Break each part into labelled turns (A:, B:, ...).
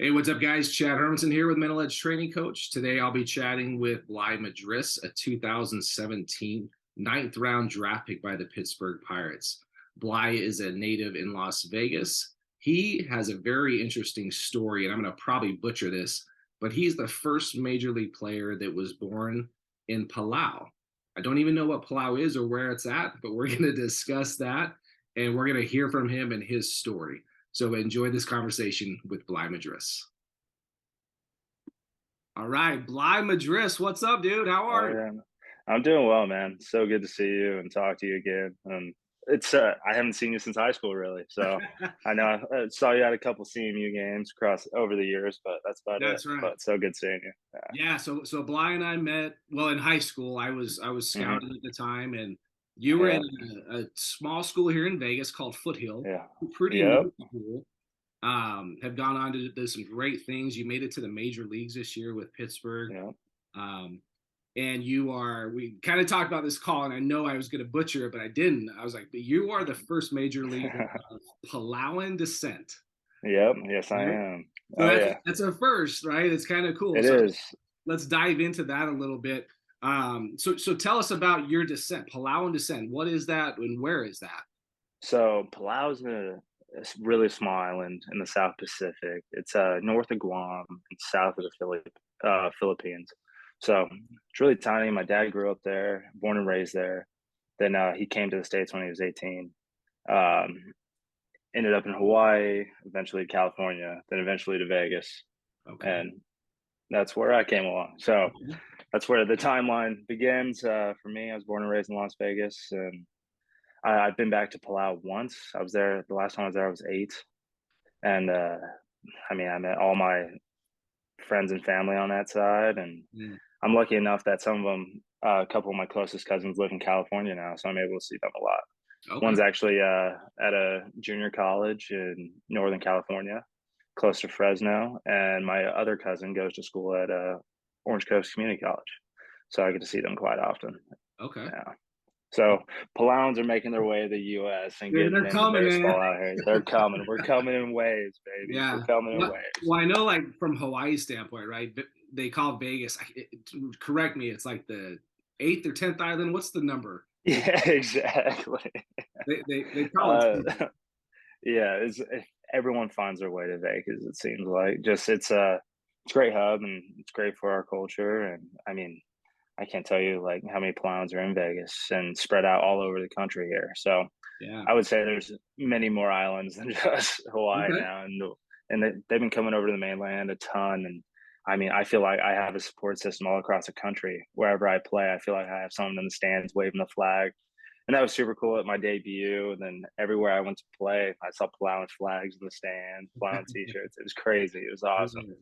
A: Hey, what's up, guys? Chad Hermansen here with Mental Edge Training Coach. Today, I'll be chatting with Bly Madris, a 2017 ninth round draft pick by the Pittsburgh Pirates. Bly is a native in Las Vegas. He has a very interesting story, and I'm going to probably butcher this, but he's the first major league player that was born in Palau. I don't even know what Palau is or where it's at, but we're going to discuss that, and we're going to hear from him and his story. So enjoy this conversation with Bly Madris. All right, Bly Madris, what's up, dude? How
B: Oh
A: are you?
B: yeah, I'm doing well, man. So good to see you and talk to you again. It's I haven't seen you since high school, really. So I know I saw you at a couple CMU games across over the years, but that's about it.
A: That's right.
B: But so good seeing you.
A: Yeah, so Bly and I met well in high school. I was
B: Yeah,
A: scouting at the time, and you were in
B: yeah,
A: a small school here in Vegas called Foothill,
B: yeah,
A: pretty
B: yep,
A: new school. Have gone on to do some great things. You made it to the major leagues this year with Pittsburgh.
B: yep.
A: Um, and we kind of talked about this call, and I know I was going to butcher it, but I didn't. I was like, but you are the first major leaguer of Palauan descent.
B: Yep, yes, I
A: Right?
B: am.
A: So
B: Oh
A: that's
B: yeah,
A: that's a first, right? It's kind of cool.
B: it
A: So
B: is.
A: let's dive into that a little bit. So tell us about your descent, Palauan descent. What is that, and where is that?
B: So Palau is really small island in the South Pacific. It's north of Guam and south of the Philippines. So it's really tiny. My dad grew up there, born and raised there. Then he came to the States when he was 18. Um, Ended up in Hawaii, eventually California, then eventually to Vegas.
A: Okay.
B: And that's where I came along. So
A: Okay.
B: that's where the timeline begins for me. I was born and raised in Las Vegas. And I've been back to Palau once. I was there, the last time I was there, I was 8. And I mean, I met all my friends and family on that side. And
A: Mm,
B: I'm lucky enough that some of them, a couple of my closest cousins live in California now. So I'm able to see them a lot.
A: okay.
B: One's actually at a junior college in Northern California, close to Fresno. And my other cousin goes to school at Orange Coast Community College. So I get to see them quite often.
A: Okay.
B: Yeah. So Palauans are making their way to the U.S. and
A: They're,
B: getting
A: they're
B: into
A: coming, man.
B: baseball out here. They're coming. We're coming in waves, baby. We're
A: Yeah.
B: coming in
A: Well,
B: waves.
A: well, I know, like from Hawaii's standpoint, right? They call Vegas. Correct me. It's like the eighth or tenth island. What's the number?
B: Yeah, exactly.
A: They call it.
B: Uh, yeah, everyone finds their way to Vegas. It seems like just it's a great hub and it's great for our culture. And I mean, I can't tell you like how many Palauans are in Vegas and spread out all over the country here. So
A: Yeah.
B: I would say there's many more islands than just Hawaii
A: Okay.
B: now, and they've been coming over to the mainland a ton. And I mean, I feel like I have a support system all across the country. Wherever I play, I feel like I have someone in the stands waving the flag, and that was super cool at my debut. And then everywhere I went to play, I saw Palauan flags in the stands, Palauan t-shirts. It was crazy. It was awesome.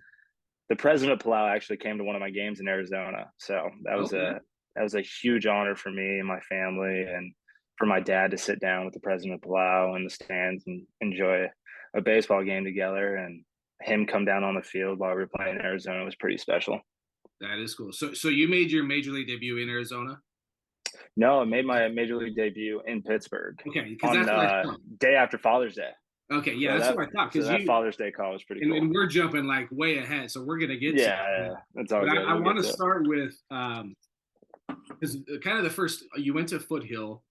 B: The president of Palau actually came to one of my games in Arizona, so
A: Okay.
B: that was a huge honor for me and my family, and for my dad to sit down with the president of Palau in the stands and enjoy a baseball game together, and him come down on the field while we were playing in Arizona was pretty special.
A: That is cool. So you made your major league debut in Arizona?
B: No, I made my major league debut in Pittsburgh
A: Okay, because
B: on
A: that's what I thought.
B: day after Father's Day.
A: Okay, yeah,
B: So
A: that's what I thought. Because
B: that
A: you
B: Father's Day call was pretty
A: and
B: cool.
A: we're jumping like way ahead, so we're gonna get to
B: Yeah,
A: that.
B: yeah, it's all
A: But
B: good.
A: I
B: We'll
A: want
B: get
A: to
B: to it.
A: start with because kind of the first you went to Foothill,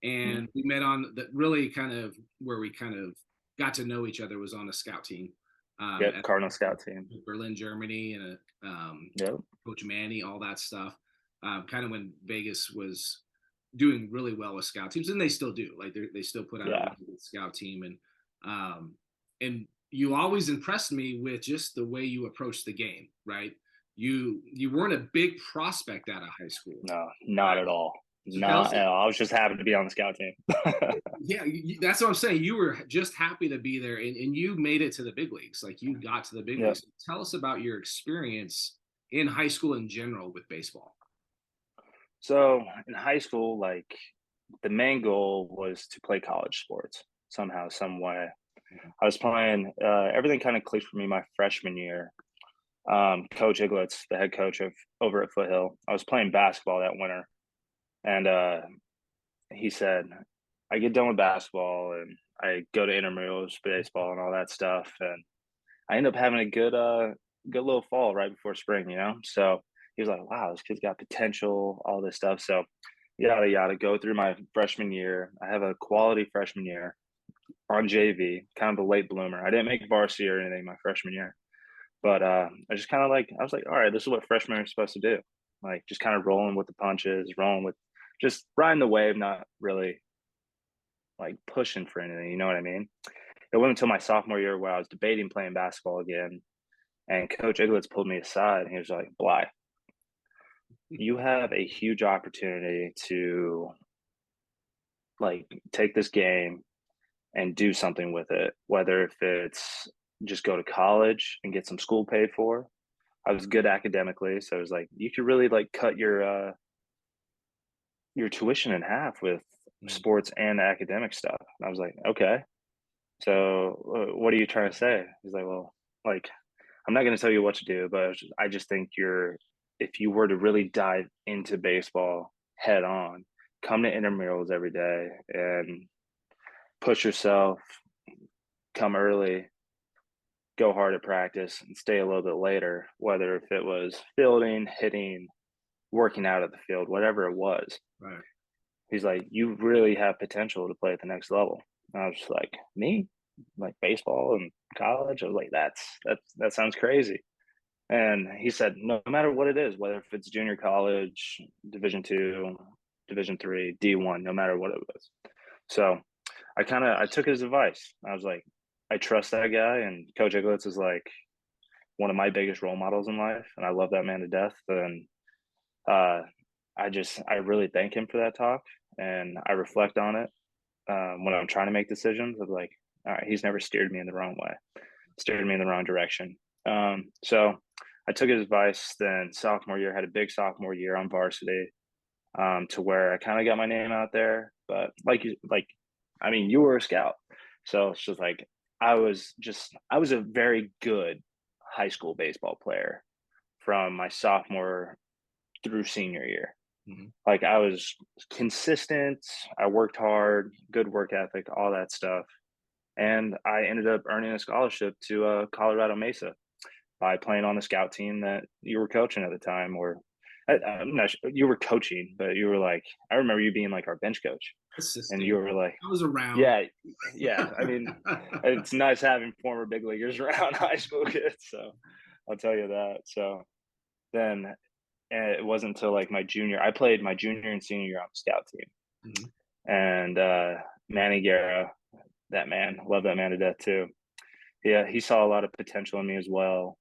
B: Mhm.
A: and we met on the really kind of where we kind of got to know each other was on a scout team
B: Yep,
A: at
B: Cardinal Scout team.
A: Berlin, Germany, and
B: Yep.
A: Coach Manny, all that stuff. Kind of when Vegas was doing really well with scout teams, and they still do. Like they still put out a
B: Yeah.
A: really good scout team, and you always impressed me with just the way you approached the game. Right, you weren't a big prospect out of high school,
B: No, not
A: right?
B: at all.
A: So tell
B: Not
A: us,
B: at all. I was just happy to be on the scout team.
A: yeah, that's what I'm saying. You were just happy to be there, and you made it to the big leagues. Like you got to the big
B: Yep.
A: leagues. Tell us about your experience in high school in general with baseball.
B: So in high school, like the main goal was to play college sports somehow, some way. I was playing. Everything kind of clicked for me my freshman year. Coach Iglitz, the head coach of over at Foothill, I was playing basketball that winter, and he said, "I get done with basketball and I go to intramurals, baseball, and all that stuff, and I ended up having a good little fall right before spring, you know. So he was like, "Wow, this kid's got potential, all this stuff." So yada yada. Go through my freshman year. I have a quality freshman year on JV, kind of a late bloomer. I didn't make varsity or anything my freshman year, but I just kind of like I was like, all right, this is what freshmen are supposed to do. Like just kind of rolling with the punches, rolling with just riding the wave, not really like pushing for anything. You know what I mean? It wasn't until my sophomore year where I was debating playing basketball again, and Coach Iglitz pulled me aside and he was like, "Bly, you have a huge opportunity to like take this game and do something with it, whether if it's just go to college and get some school paid for." I was good academically, so it was like you could really like cut your tuition in half with
A: Mm.
B: sports and academic stuff. And I was like, okay, so what are you trying to say? He's like, well, like I'm not going to tell you what to do, but I just think if you were to really dive into baseball head on, come to intramurals every day and push yourself, come early, go hard at practice, and stay a little bit later, whether if it was fielding, hitting, working out at the field, whatever it was.
A: Right.
B: He's like, you really have potential to play at the next level. And I was just like, me? Like baseball and college? I was like, that sounds crazy. And he said, no matter what it is, whether if it's junior college, Division 2, Division 3, D1, no matter what it was. So I took his advice. I was like, I trust that guy, and Coach Iglitz is like one of my biggest role models in life, and I love that man to death. And uh, I really thank him for that talk, and I reflect on it when I'm trying to make decisions. Of like, all right, he's never steered me in the wrong way, steered me in the wrong direction. So I took his advice. Then sophomore year, had a big sophomore year on varsity, to where I kind of got my name out there. But I mean, you were a scout, so it's just like I was a very good high school baseball player from my sophomore through senior year.
A: Mhm.
B: Like I was consistent, I worked hard, good work ethic, all that stuff. And I ended up earning a scholarship to Colorado Mesa by playing on the scout team that you were coaching at the time. Or I'm not sure, you were coaching, but you were like, I remember you being like our bench coach. And you
A: Assistant.
B: were like,
A: I was around.
B: yeah, yeah. I mean, it's nice having former big leaguers around high school kids. So I'll tell you that. So then and it wasn't until like I played my junior and senior year on the scout team.
A: Mhm.
B: And Manny Guerra, that man, love that man to death too. Yeah, he saw a lot of potential in me as well.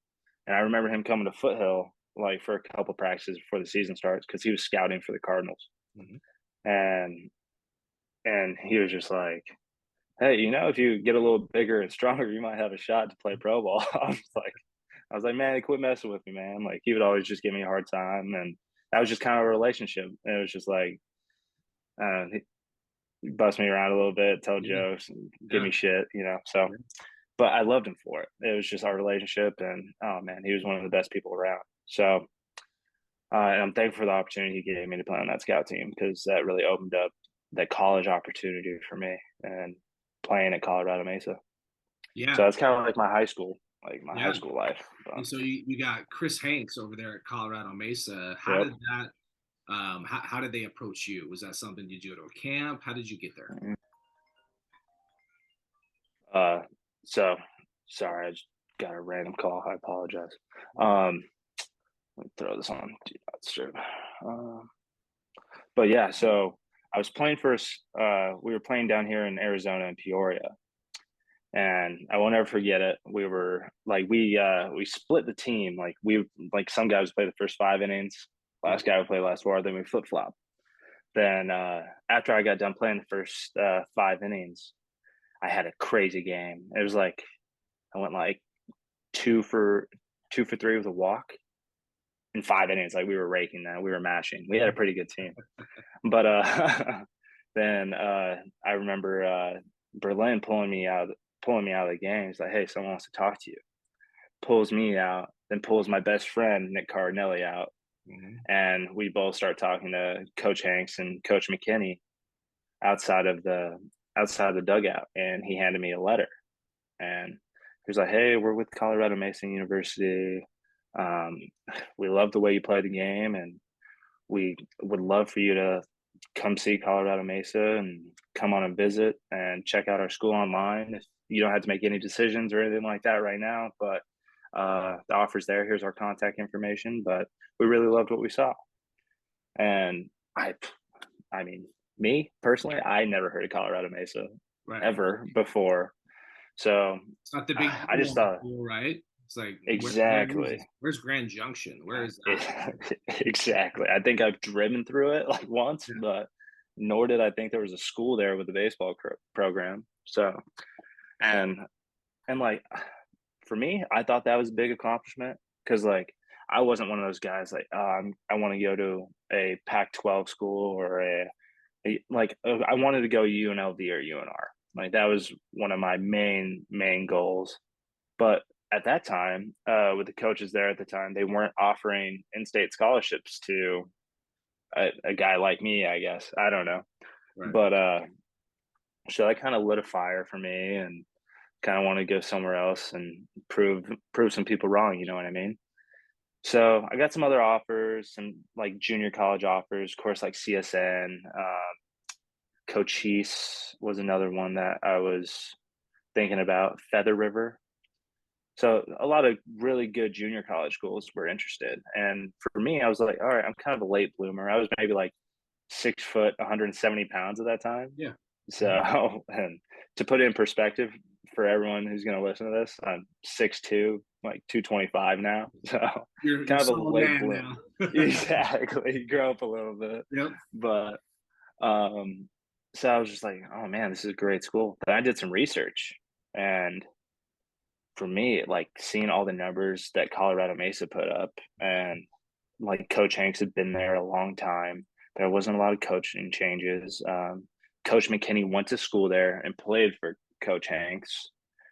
B: And I remember him coming to Foothill like for a couple practices before the season starts because he was scouting for the Cardinals.
A: Mhm.
B: And he was just like, hey, if you get a little bigger and stronger, you might have a shot to play pro ball. I was like, man, quit messing with me, man. Like he would always just give me a hard time, and that was just kind of a relationship. And it was just like, he bust me around a little bit, tell
A: Yeah.
B: jokes, and give
A: Yeah.
B: me shit. So,
A: Yeah.
B: but I loved him for it. It was just our relationship, and oh man, he was one of the best people around. So, and I'm thankful for the opportunity he gave me to play on that scout team because that really opened up that college opportunity for me and playing at Colorado Mesa. So
A: Yeah.
B: that's kind of like my high
A: Yeah.
B: school life.
A: And so you got Chris Hanks over there at Colorado Mesa. How
B: Yep.
A: did that how did they approach you? Was that something, did you go to a camp? How did you get there?
B: Uh, so sorry, I just got a random call. I apologize. Um, let me throw this on. Do not disturb. Um, but yeah, so I was playing first. We were playing down here in Arizona in Peoria, and I won't ever forget it. We were like we split the team. Like some guys play the first 5 innings,
A: Yeah.
B: last guy would play last four. Then we flip flop. Then after I got done playing the first 5 innings, I had a crazy game. It was like I went like two for three with a walk in 5 innings. Like we were raking that. We were mashing. We had a pretty good team. But then I remember Berlin pulling me out of the game. He's like, hey, someone wants to talk to you. Pulls me out, then pulls my best friend, Nick Cardinelli, out.
A: Mhm.
B: And we both start talking to Coach Hanks and Coach McKinney outside of the dugout. And he handed me a letter. And He was like, "Hey, we're with Colorado Mesa University. Um, we love the way you play the game, and we would love for you to come see Colorado Mesa and come on and visit and check out our school online. If you don't have to make any decisions or anything like that right now, but the offer's there. Here's our contact information. But we really loved what we saw." And I mean, me personally, I never heard of Colorado Mesa
A: Right.
B: ever before. So
A: It's not the big
B: I just thought
A: deal, right? It's like
B: exactly.
A: where's Grand Junction? Where is that?
B: Exactly. I think I've driven through it like once,
A: Yeah.
B: but nor did I think there was a school there with a baseball program. So, and like for me, I thought that was a big accomplishment because like I wasn't one of those guys like I want to go to a Pac-12 school or I wanted to go UNLV or UNR. Like that was one of my main goals. But at that time, with the coaches there at the time, they weren't offering in-state scholarships to a guy like me, I guess. I don't know.
A: Right.
B: But so that kind of lit a fire for me and kind of want to go somewhere else and prove some people wrong, you know what I mean? So I got some other offers, some like junior college offers, of course, like CSN. Cochise was another one that I was thinking about. Feather River. So a lot of really good junior college schools were interested. And for me, I was like, all right, I'm kind of a late bloomer. I was maybe like 6 foot, 170 pounds at that time.
A: Yeah.
B: So, and to put it in perspective for everyone who's going to listen to this, I'm 6'2", like 225 now. So
A: You're
B: kind of a
A: solid
B: late
A: man
B: bloom.
A: now.
B: Exactly. Grow up a little bit.
A: Yep.
B: But um, so I was just like, oh man, this is a great school. Then I did some research and for me, like seeing all the numbers that Colorado Mesa put up, and like Coach Hanks had been there a long time. There wasn't a lot of coaching changes. Coach McKinney went to school there and played for Coach Hanks.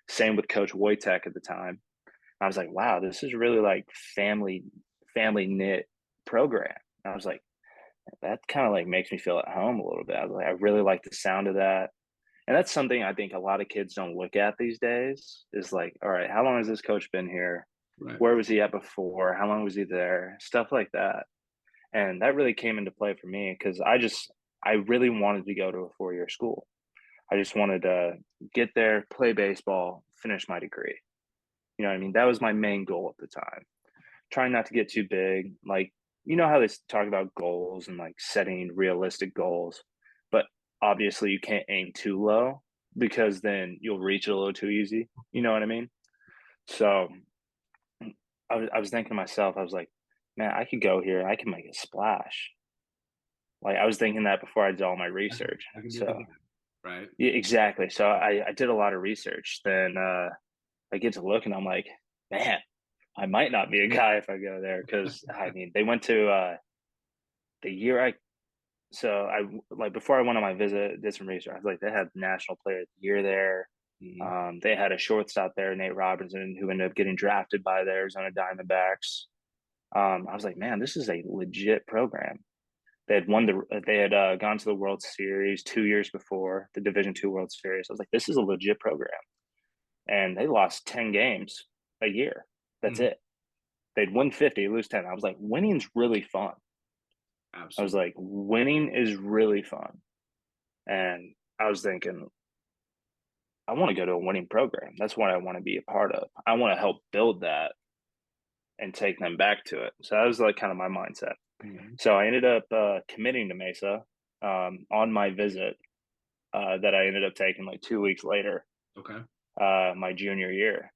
B: Same with Coach Wojtek at the time. I was like, wow, this is really like family knit program. And I was like, that kind of like makes me feel at home a little bit. I was like, I really like the sound of that. And that's something I think a lot of kids don't look at these days is like, all right, how long has this coach been here?
A: Right.
B: Where was he at before? How long was he there? Stuff like that. And that really came into play for me because I really wanted to go to a 4-year school. I just wanted to get there, play baseball, finish my degree. You know what I mean? That was my main goal at the time. Trying not to get too big. Like, you know how they talk about goals and like setting realistic goals, but obviously you can't aim too low because then you'll reach it a little too easy. You know what I mean? So I was thinking to myself, I was like, man, I could go here and I can make a splash. Like I was thinking that before I did all my research.
A: I can do
B: So
A: that. Right.
B: yeah, exactly. So I did a lot of research. Then I get to look and I'm like, man, I might not be a guy if I go there because I mean they went to the year I so I like before I went on my visit did some research. I was like they had National Player of the Year there.
A: Mhm.
B: They had a shortstop there, Nate Robinson, who ended up getting drafted by the Arizona Diamondbacks. I was like, man, this is a legit program. They had gone to the World Series 2 years before the Division II World Series. I was like, this is a legit program, and they lost 10 games a year. That's
A: Mhm.
B: it. They'd win 50, lose 10. I was like, winning's really fun. I was
A: Absolutely.
B: like, winning is really fun, and I was thinking, I want to go to a winning program. That's what I want to be a part of. I want to help build that and take them back to it. So that was like kind of my mindset.
A: Mhm.
B: So I ended up committing to Mesa on my visit that I ended up taking like 2 weeks later,
A: Okay.
B: my junior year.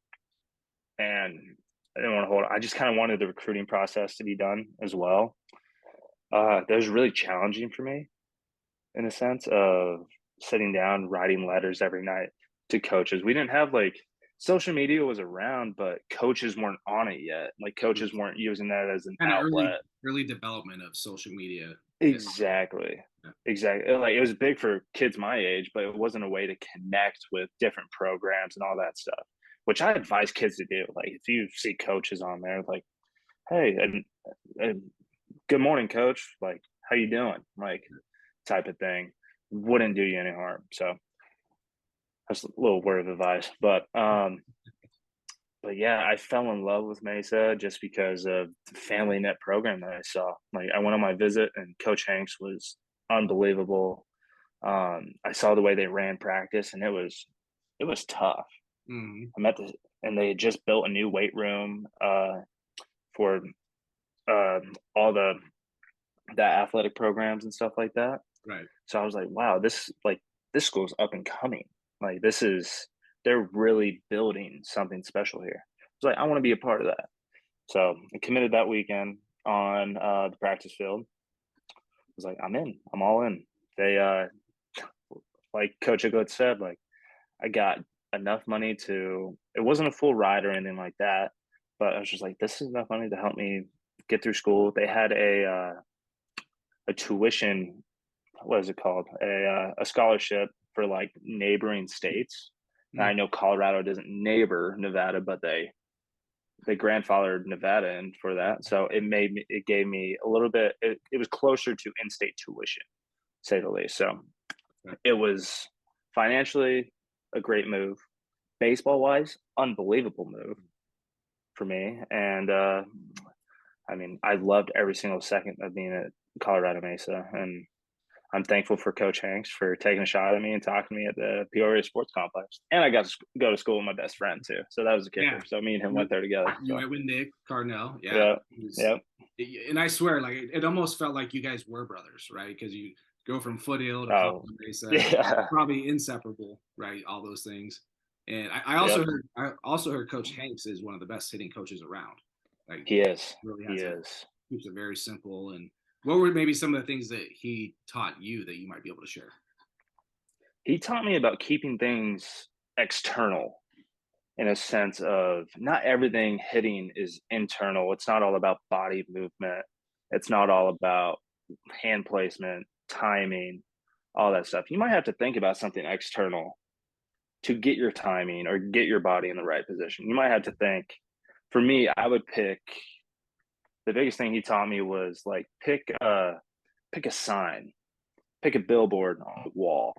B: And I didn't want to hold it. I just kind of wanted the recruiting process to be done as well. That was really challenging for me in a sense of sitting down, writing letters every night to coaches. We didn't have like social media was around, but coaches weren't on it yet. Like coaches weren't using that as an
A: Kind of
B: outlet.
A: early development of social media. Yeah.
B: Exactly. Exactly. Like it was big for kids my age, but it wasn't a way to connect with different programs and all that stuff, which I advise kids to do. Like if you see coaches on there, like, hey, and good morning, coach. Like, how you doing? Like, type of thing wouldn't do you any harm. So that's a little word of advice. But but yeah, I fell in love with Mesa just because of the family net program that I saw. Like I went on my visit and Coach Hanks was unbelievable. I saw the way they ran practice and it was tough.
A: Hmm.
B: I met the and they had just built a new weight room for all the athletic programs and stuff like that.
A: Right.
B: So I was like, wow, this school's up and coming. Like they're really building something special here. I was like, I want to be a part of that. So I committed that weekend on the practice field. I was like, I'm in. I'm all in. They like Coach Iglett said, like I got enough money to. It wasn't a full ride or anything like that, but I was just like, this is enough money to help me get through school. They had a tuition, what is it called, a scholarship for like neighboring states. And I
A: Mm.
B: know Colorado doesn't neighbor Nevada, but they grandfathered Nevada in for that. So it gave me a little bit. It was closer to in-state tuition, to say the least. So
A: Right.
B: it was financially a great move. Baseball wise, unbelievable move for me. And I mean, I loved every single second of being at Colorado Mesa, and I'm thankful for Coach Hanks for taking a shot at me and talking to me at the Peoria Sports Complex. And I got to go to school with my best friend too, so that was a
A: Yeah.
B: kicker. So me and him went
A: You,
B: there together.
A: you
B: So
A: went with Nick Carnell. Yeah.
B: yeah,
A: It was,
B: yep,
A: and I swear, like it almost felt like you guys were brothers, right? Because you go from Foothill to Colorado
B: oh
A: Mesa,
B: yeah,
A: probably inseparable, right? All those things. And
B: yep.
A: I also heard Coach Hanks is one of the best hitting coaches around. Like
B: He is,
A: really
B: he
A: has a
B: is.
A: keeps it very simple. And what were maybe some of the things that he taught you that you might be able to share?
B: He taught me about keeping things external in a sense of not everything hitting is internal. It's not all about body movement. It's not all about hand placement, timing, all that stuff. You might have to think about something external to get your timing or get your body in the right position. You might have to think. For me, I would pick the biggest thing he taught me was like pick a sign, pick a billboard on the wall,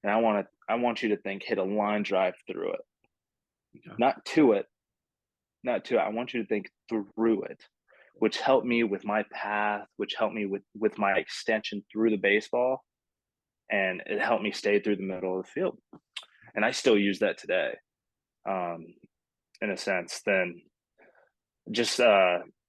B: and I want you to think hit a line drive through it,
A: Okay.
B: not to it, not to it. I want you to think through it, which helped me with my path, which helped me with my extension through the baseball, and it helped me stay through the middle of the field. And I still use that today, um, in a sense. Then just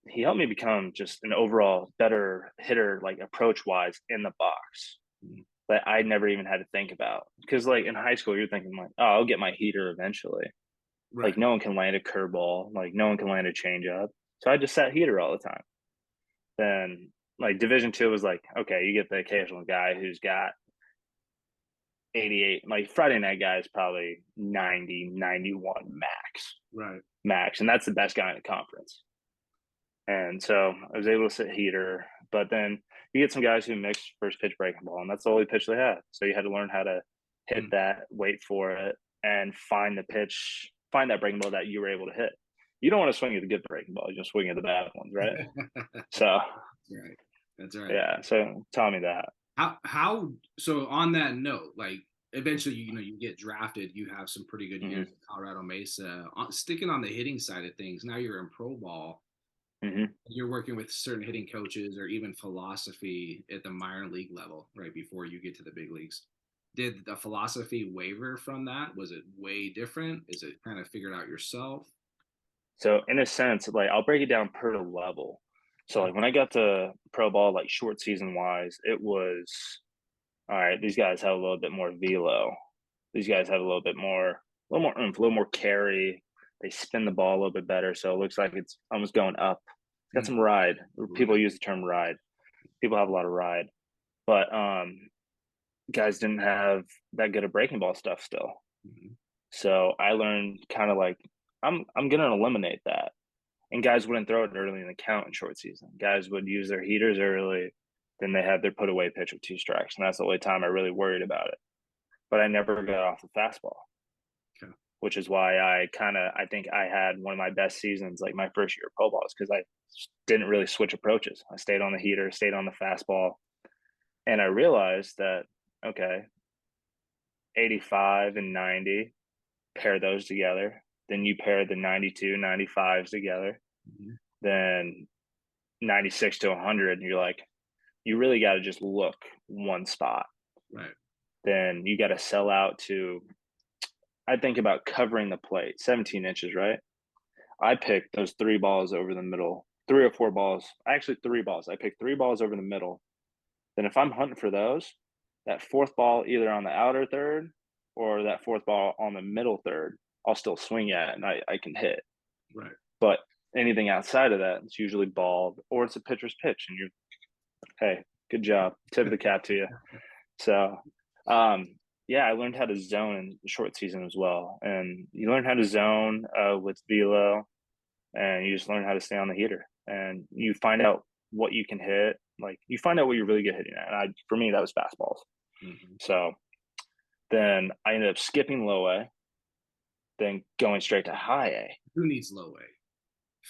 B: he helped me become just an overall better hitter, like approach wise in the box
A: Mm.
B: that I never even had to think about. Because like in high school, you're thinking like, oh, I'll get my heater eventually. Like
A: Right.
B: no one can land a curveball, like no one can land a changeup. So I just sat heater all the time. Then like Division 2 was like, okay, you get the occasional guy who's got 88. Like Friday night guy is probably 90, 91 max,
A: Right.
B: max, and that's the best guy in the conference. And so I was able to sit heater, but then you get some guys who mix first pitch breaking ball, and that's the only pitch they had. So you had to learn how to hit
A: Mm.
B: that, wait for it, and find the pitch, find that breaking ball that you were able to hit. You don't want to swing at the good breaking ball; you just swing at the bad ones, right? So
A: Right. That's right.
B: yeah, so tell me that.
A: How so on that note, like eventually you get drafted, you have some pretty good
B: Hmm.
A: years at Colorado Mesa. Sticking on the hitting side of things, now you're in pro ball.
B: Hmm.
A: You're working with certain hitting coaches or even philosophy at the minor league level, right before you get to the big leagues. Did the philosophy waver from that? Was it way different? Is it kind of figured out yourself?
B: So in a sense, like I'll break it down per level. So like when I got to pro ball, like short season wise, it was all right. These guys have a little bit more velo. These guys have a little more oomph, a little more carry. They spin the ball a little bit better, so it looks like it's almost going up. It's got
A: Mm.
B: some ride. People
A: Right.
B: use the term ride. People have a lot of ride, but guys didn't have that good of breaking ball stuff still.
A: Mhm.
B: So I learned kind of like I'm gonna eliminate that. And guys wouldn't throw it early in the count in short season. Guys would use their heaters early, then they had their put away pitch with 2 strikes, and that's the only time I really worried about it. But I never got off the fastball,
A: Okay.
B: which is why I think I had one of my best seasons, like my first year of pro balls, because I didn't really switch approaches. I stayed on the heater, stayed on the fastball, and I realized that okay, 85 and 90, pair those together. Then you pair the 92, 95s together.
A: Mhm.
B: Then 96 to 100, and you're like, you really got to just look one spot.
A: Right.
B: Then you got to sell out to, I think about covering the plate, 17 inches, right? I picked those three balls over the middle, three or four balls, actually three balls. I picked three balls over the middle. Then if I'm hunting for those, that fourth ball either on the outer third or that fourth ball on the middle third, I'll still swing at and I can hit.
A: Right.
B: But anything outside of that, it's usually ball or it's a pitcher's pitch. And you're, hey, good job. Tip of the cap to you. So, yeah, I learned how to zone in short season as well. And you learn how to zone with velo, and you just learn how to stay on the heater. And you find out what you can hit. Like, you find out what you're really good hitting at. And for me, that was fastballs.
A: Mm-hmm.
B: So then I ended up skipping low A, then going straight to high A.
A: Who needs low A?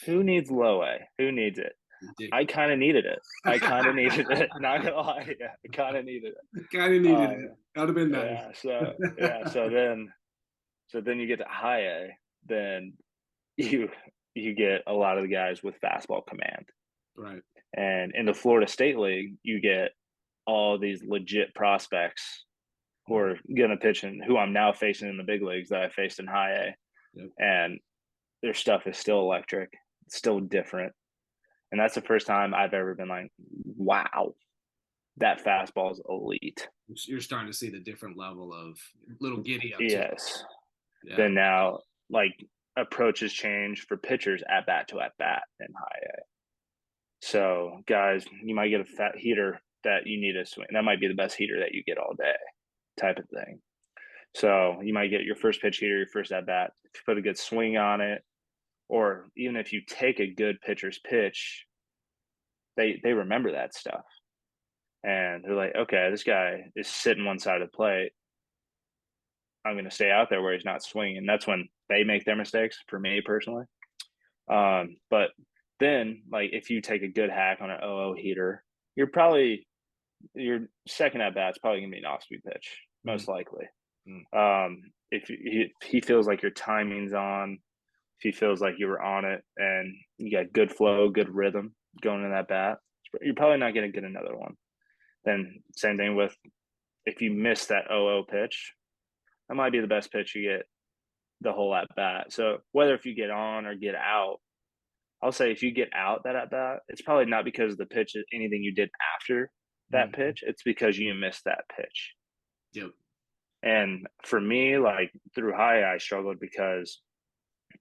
B: Who needs low A? Who needs it?
A: Ridiculous.
B: I kind of needed it. I kind of needed it. Not gonna lie, yeah, I kind of needed it.
A: Kind of needed it. That would have been nice.
B: So then you get to high A, then you get a lot of the guys with fastball command.
A: Right.
B: And in the Florida State League, you get all these legit prospects who are gonna pitch in, who I'm now facing in the big leagues that I faced in high A.
A: Yep.
B: And their stuff is still electric. It's still different. And that's the first time I've ever been like, wow, that fastball is elite.
A: You're starting to see the different level of little giddy up.
B: Yes.
A: Yeah.
B: Then now, like, approaches change for pitchers at bat to at bat in high A. So, guys, you might get a fat heater that you need to swing. That might be the best heater that you get all day, type of thing. So, you might get your first pitch heater, your first at bat, put a good swing on it. Or even if you take a good pitcher's pitch, they remember that stuff. And they're like, okay, this guy is sitting one side of the plate. I'm going to stay out there where he's not swinging. And that's when they make their mistakes, for me personally. But then, like, if you take a good hack on an 0-0 heater, your second at bat's probably going to be an off-speed pitch, most likely. If he feels like your timing's on, if he feels like you were on it and you got good flow, good rhythm going in that bat, you're probably not going to get another one. Then same thing with if you miss that 0-0 pitch, that might be the best pitch you get the whole at bat. So whether if you get on or get out, I'll say if you get out that at bat, it's probably not because of the pitch, anything you did after that pitch. It's because you missed that pitch.
A: Yep.
B: And for me, like through high, I struggled because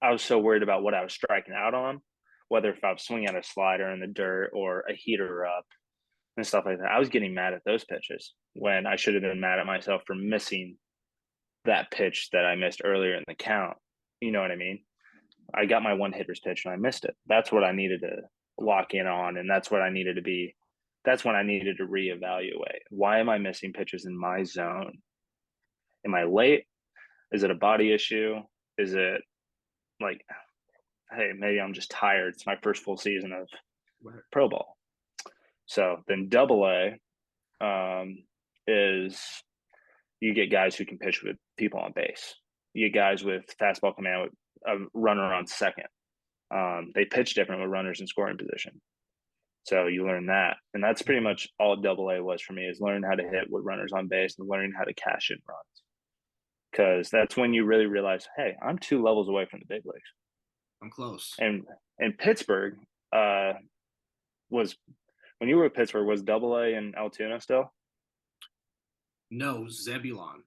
B: I was so worried about what I was striking out on, whether if I was swinging at a slider in the dirt or a heater up and stuff like that. I was getting mad at those pitches when I should have been mad at myself for missing that pitch that I missed earlier in the count. You know what I mean? I got my one hitter's pitch and I missed it. That's what I needed to lock in on. And that's what I needed to be. That's when I needed to reevaluate. Why am I missing pitches in my zone? Am I late? Is it a body issue? Is it like, hey, maybe I'm just tired. It's my first full season of pro ball. So then double A is you get guys who can pitch with people on base. You get guys with fastball command with a runner on second. They pitch different with runners in scoring position. So you learn that. And that's pretty much all double A was for me, is learning how to hit with runners on base and learning how to cash in runs. Because that's when you really realize, hey, I'm 2 levels away from the big leagues.
A: I'm close.
B: And Pittsburgh was, when you were at Pittsburgh, was double A in Altoona still?
A: No, Zebulon.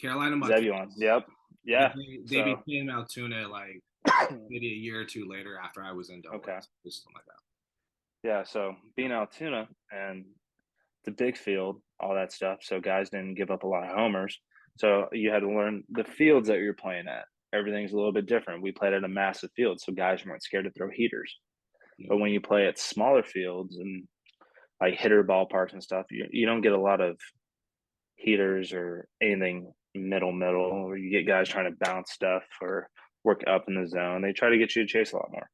A: Carolina
B: Mustangs. Zebulon, yep. Yeah.
A: They became Altoona like maybe a year or two later after I was in double A. Something like that.
B: Yeah, so being Altoona and the big field, all that stuff, so guys didn't give up a lot of homers. So you had to learn the fields that you're playing at. Everything's a little bit different. We played at a massive field, so guys weren't scared to throw heaters. Yeah. But when you play at smaller fields and like hitter ballparks and stuff, you don't get a lot of heaters or anything middle, or you get guys trying to bounce stuff or work up in the zone. They try to get you to chase a lot more.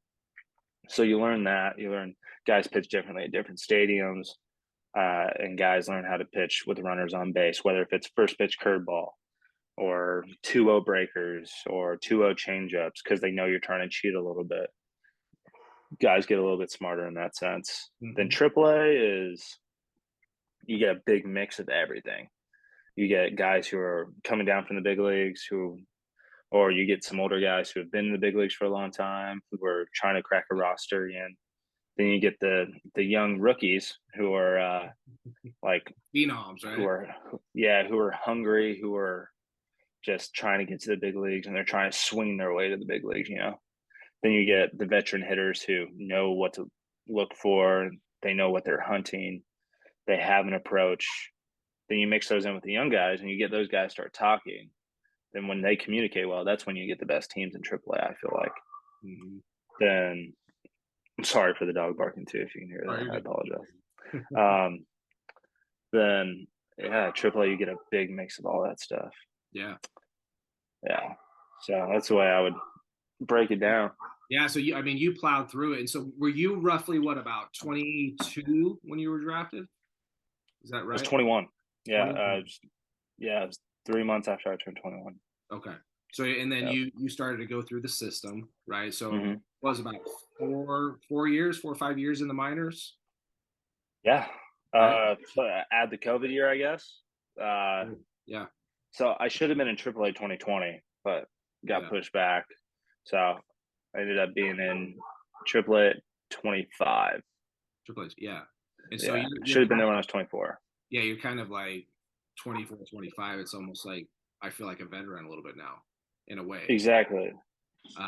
B: So you learn that. You learn guys pitch differently at different stadiums, and guys learn how to pitch with runners on base, whether if it's first pitch curveball or 2-0 breakers or 2-0 changeups because they know you're trying to cheat a little bit. Guys get a little bit smarter in that sense. Then AAA is you get a big mix of everything. You get guys who are coming down from the big leagues or you get some older guys who have been in the big leagues for a long time who are trying to crack a roster again. Then you get the young rookies who are like
A: phenoms, right?
B: Who are hungry, who are just trying to get to the big leagues, and they're trying to swing their way to the big leagues. Then you get the veteran hitters who know what to look for. They know what they're hunting. They have an approach. Then you mix those in with the young guys, and you get those guys start talking. Then when they communicate well, that's when you get the best teams in AAA. I feel like. Then I'm sorry for the dog barking too. If you can hear that, I apologize. Then AAA, you get a big mix of all that stuff.
A: Yeah.
B: So that's the way I would break it down.
A: Yeah. So you plowed through it. And so were you roughly about 22 when you were drafted? Is that right?
B: I was 21. Yeah. It was 3 months after I turned 21.
A: Okay. So, and then you started to go through the system, right? So it was about 4 or 5 years in the minors.
B: Yeah. Right? Add the COVID year, I guess.
A: Yeah.
B: So I should have been in AAA 2020, but got pushed back. So I ended up being in AAA 25.
A: AAA, yeah. And so you
B: should have been there when I was 24.
A: Yeah, you're kind of like 24, 25. It's almost like I feel like a veteran a little bit now, in a way.
B: Exactly.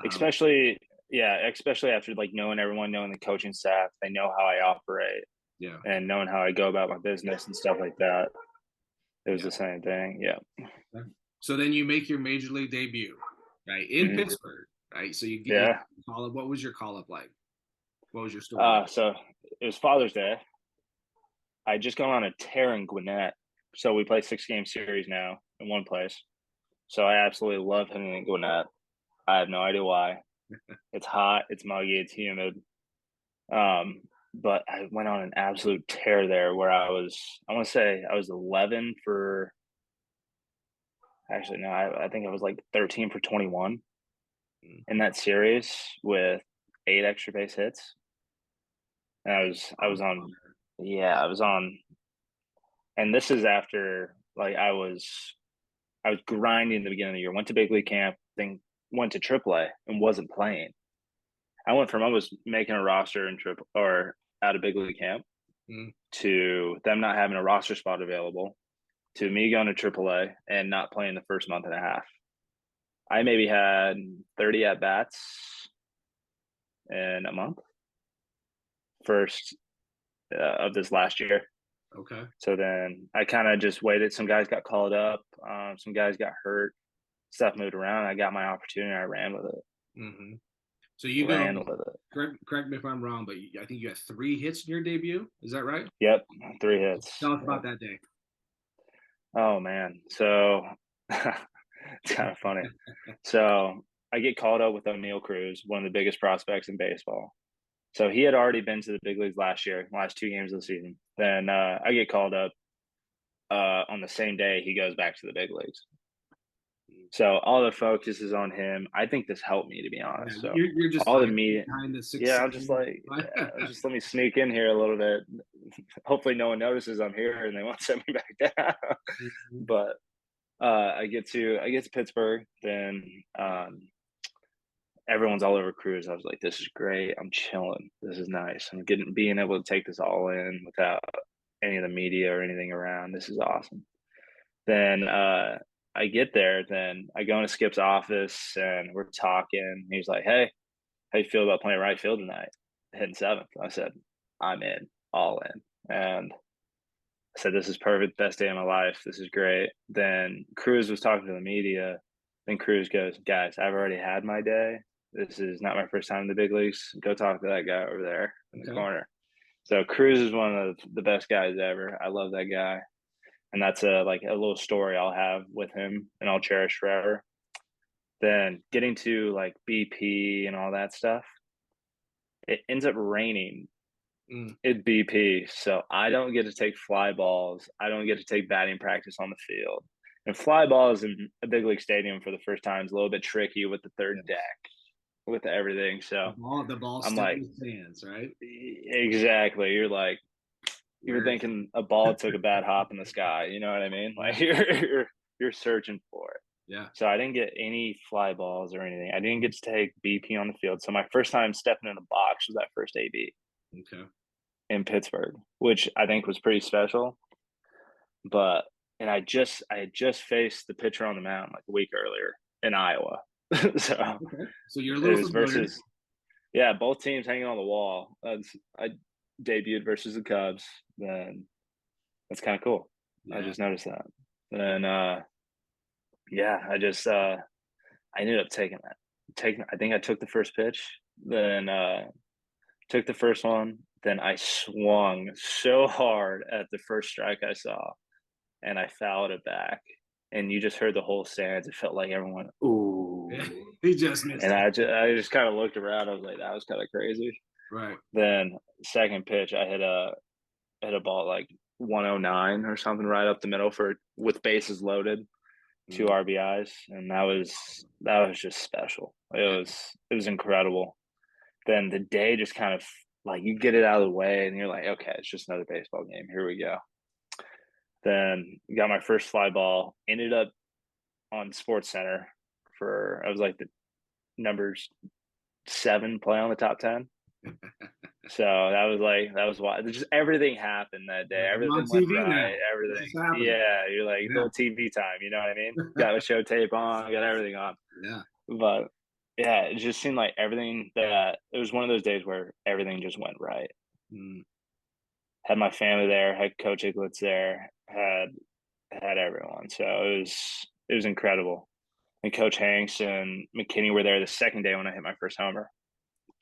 B: Especially after like knowing everyone, knowing the coaching staff, they know how I operate.
A: Yeah.
B: And knowing how I go about my business and stuff like that. It was the same thing. Yeah.
A: So then you make your major league debut, right? In Pittsburgh, right? So you get call up. What was your call up like? What was your story?
B: So it was Father's Day. I just gone on a tear in Gwinnett. So we play 6-game series now in one place. So I absolutely love hitting in Gwinnett. I have no idea why. It's hot, it's muggy, it's humid. But I went on an absolute tear there where I want to say I was 11 for, actually, no, I think I was like 13 for 21 in that series with 8 extra base hits. And I was on, and this is after like I was grinding at the beginning of the year, went to big league camp, then went to AAA and wasn't playing. I went from almost making a roster in out of big league camp to them not having a roster spot available to me going to AAA and not playing the first month and a half. I maybe had 30 at bats in a month first of this last year.
A: Okay.
B: So then I kind of just waited. Some guys got called up. Some guys got hurt. Stuff moved around. I got my opportunity. I ran with it.
A: So you ran with it. Correct me if I'm wrong, but I think you had 3 hits in your debut. Is that right?
B: Yep, 3 hits.
A: Tell us about that day.
B: Oh man, so it's kind of funny. So I get called up with O'Neal Cruz, one of the biggest prospects in baseball. So he had already been to the big leagues last 2 games of the season. Then I get called up on the same day he goes back to the big leagues. So all the focus is on him. I think this helped me, to be honest. So
A: you're just
B: all the media
A: behind the 6.
B: I'm just like, just let me sneak in here a little bit. Hopefully, no one notices I'm here and they won't send me back down. But I get to Pittsburgh, then everyone's all over Cruz. I was like, this is great. I'm chilling. This is nice. I'm being able to take this all in without any of the media or anything around. This is awesome. Then I get there, then I go into Skip's office and we're talking. He's like, hey, how you feel about playing right field tonight? Hitting 7th. I said, I'm in, all in. And I said, this is perfect, best day of my life. This is great. Then Cruz was talking to the media. Then Cruz goes, guys, I've already had my day. This is not my first time in the big leagues. Go talk to that guy over there in the corner. So Cruz is one of the best guys ever. I love that guy. And that's a little story I'll have with him and I'll cherish forever. Then getting to like BP and all that stuff, it ends up raining at BP. So I don't get to take fly balls. I don't get to take batting practice on the field. And fly balls in a big league stadium for the first time is a little bit tricky with the third
A: Yes.
B: deck, with everything.
A: The
B: So
A: ball
B: I'm
A: still
B: like,
A: in his hands, right?
B: exactly. You're
A: Where is it?
B: thinking a ball took a bad hop in the sky. You know what I mean?
A: Yeah.
B: Like you're searching for it.
A: Yeah.
B: So I didn't get any fly balls or anything. I didn't get to take BP on the field. So my first time stepping in the box was that first AB
A: Okay.
B: in Pittsburgh, which I think was pretty special. But and I had just faced the pitcher on the mound like a week earlier in Iowa. So
A: Okay. So you're a
B: it
A: little
B: was
A: familiar.
B: versus, yeah, both teams hanging on the wall. I debuted versus the Cubs. Then that's kind of cool. I
A: Yeah.
B: just noticed that. And yeah, I ended up taking that. I think I took the first pitch, then took the first one, then I swung so hard at the first strike I saw, and I fouled it back. And you just heard the whole stands. It felt like everyone,
A: Yeah.
B: ooh.
A: He just missed
B: And
A: it.
B: I just kind of looked around. I was like, that was kind of crazy.
A: Right.
B: Then second pitch, I hit a ball like 109 or something right up the middle for with bases loaded, two
A: Mm.
B: RBIs, and that was just special.
A: Yeah.
B: It was incredible. Then the day just kind of like you get it out of the way, and you're like, okay, it's just another baseball game. Here we go. Then got my first fly ball. Ended up on Sports Center for I was like the numbers 7 play on the top 10. So that was why just everything happened that day.
A: I'm on
B: Everything went
A: TV
B: right.
A: now. This
B: Everything.
A: is happening.
B: Yeah, you're like
A: Yeah.
B: little TV time. You know what I mean? Got a show tape on. Got everything on.
A: Yeah.
B: But yeah, it just seemed like everything that it was one of those days where everything just went right.
A: Mm.
B: Had my family there. Had Coach Iglitz there. Had everyone. So it was incredible. And Coach Hanks and McKinney were there the second day when I hit my first homer.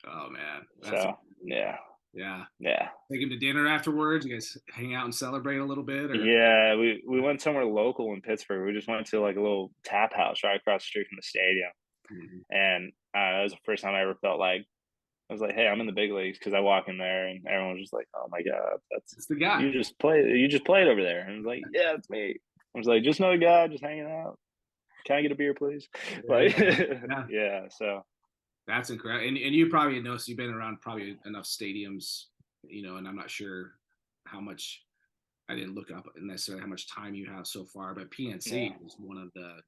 A: Oh man. That's
B: So yeah,
A: yeah.
B: yeah.
A: Take him to dinner afterwards. You guys hang out and celebrate a little bit, or
B: Yeah, we went somewhere local in Pittsburgh. We just went to like a little tap house right across the street from the stadium,
A: Mhm.
B: and that was the first time I ever felt like I was like, "Hey, I'm in the big leagues." Because I walk in there and everyone was just like, "Oh my god, that's
A: It's the guy.
B: you just played over there." And I was like, "Yeah, it's me." I was like, "Just another guy, just hanging out. Can I get a beer, please?"
A: There you
B: Like,
A: go. Yeah.
B: yeah. So
A: That's incredible. And you probably know, so you've been around probably enough stadiums, and I'm not sure how much, I didn't look up necessarily how much time you have so far, but
B: yeah,
A: PNC is one of the,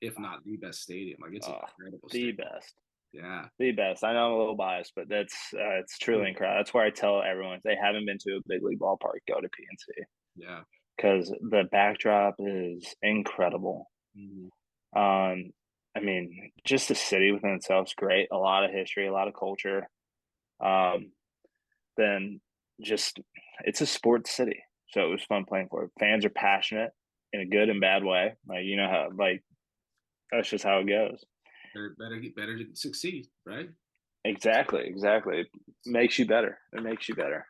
A: if not the best stadium. Like it's an
B: oh,
A: incredible
B: the
A: stadium.
B: best.
A: Yeah.
B: The best. I know I'm a little biased, but that's it's truly incredible. That's where I tell everyone if they haven't been to a big league ballpark, go to PNC
A: Yeah.
B: because the backdrop is incredible.
A: Mhm.
B: Um, I mean, just the city within itself is great. A lot of history, a lot of culture. Um, then just it's a sports city, so it was fun playing for it. Fans are passionate in a good and bad way. Like you know how like that's just how it goes.
A: Better to succeed, right?
B: Exactly, exactly. It makes you better. It makes you better.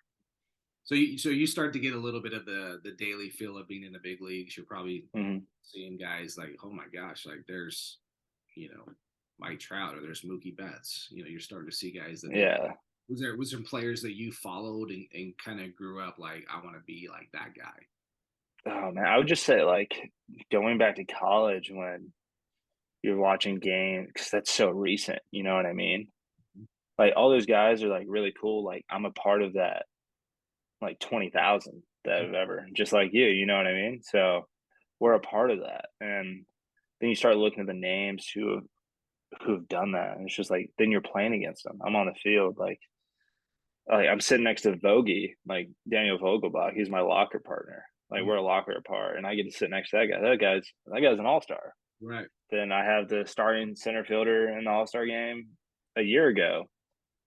A: So you start to get a little bit of the daily feel of being in the big leagues. You're probably
B: Hmm.
A: seeing guys like, oh my gosh, like there's, you know, Mike Trout or there's Mookie Betts. You're starting to see guys that maybe
B: Yeah.
A: was there players that you followed and kind of grew up like, I want to be like that guy.
B: Oh man, I would just say like going back to college when you're watching games because that's so recent. You know what I mean? Like all those guys are like really cool. Like I'm a part of that like 20,000 that have ever just like you. You know what I mean? So we're a part of that, and then you start looking at the names who've done that, and it's just like then you're playing against them. I'm on the field like I'm sitting next to Vogie, like Daniel Vogelbach. He's my locker partner. Like we're a locker apart, and I get to sit next to that guy. That guy's an all star.
A: Right.
B: Then I have the starting center fielder in the All Star game a year ago,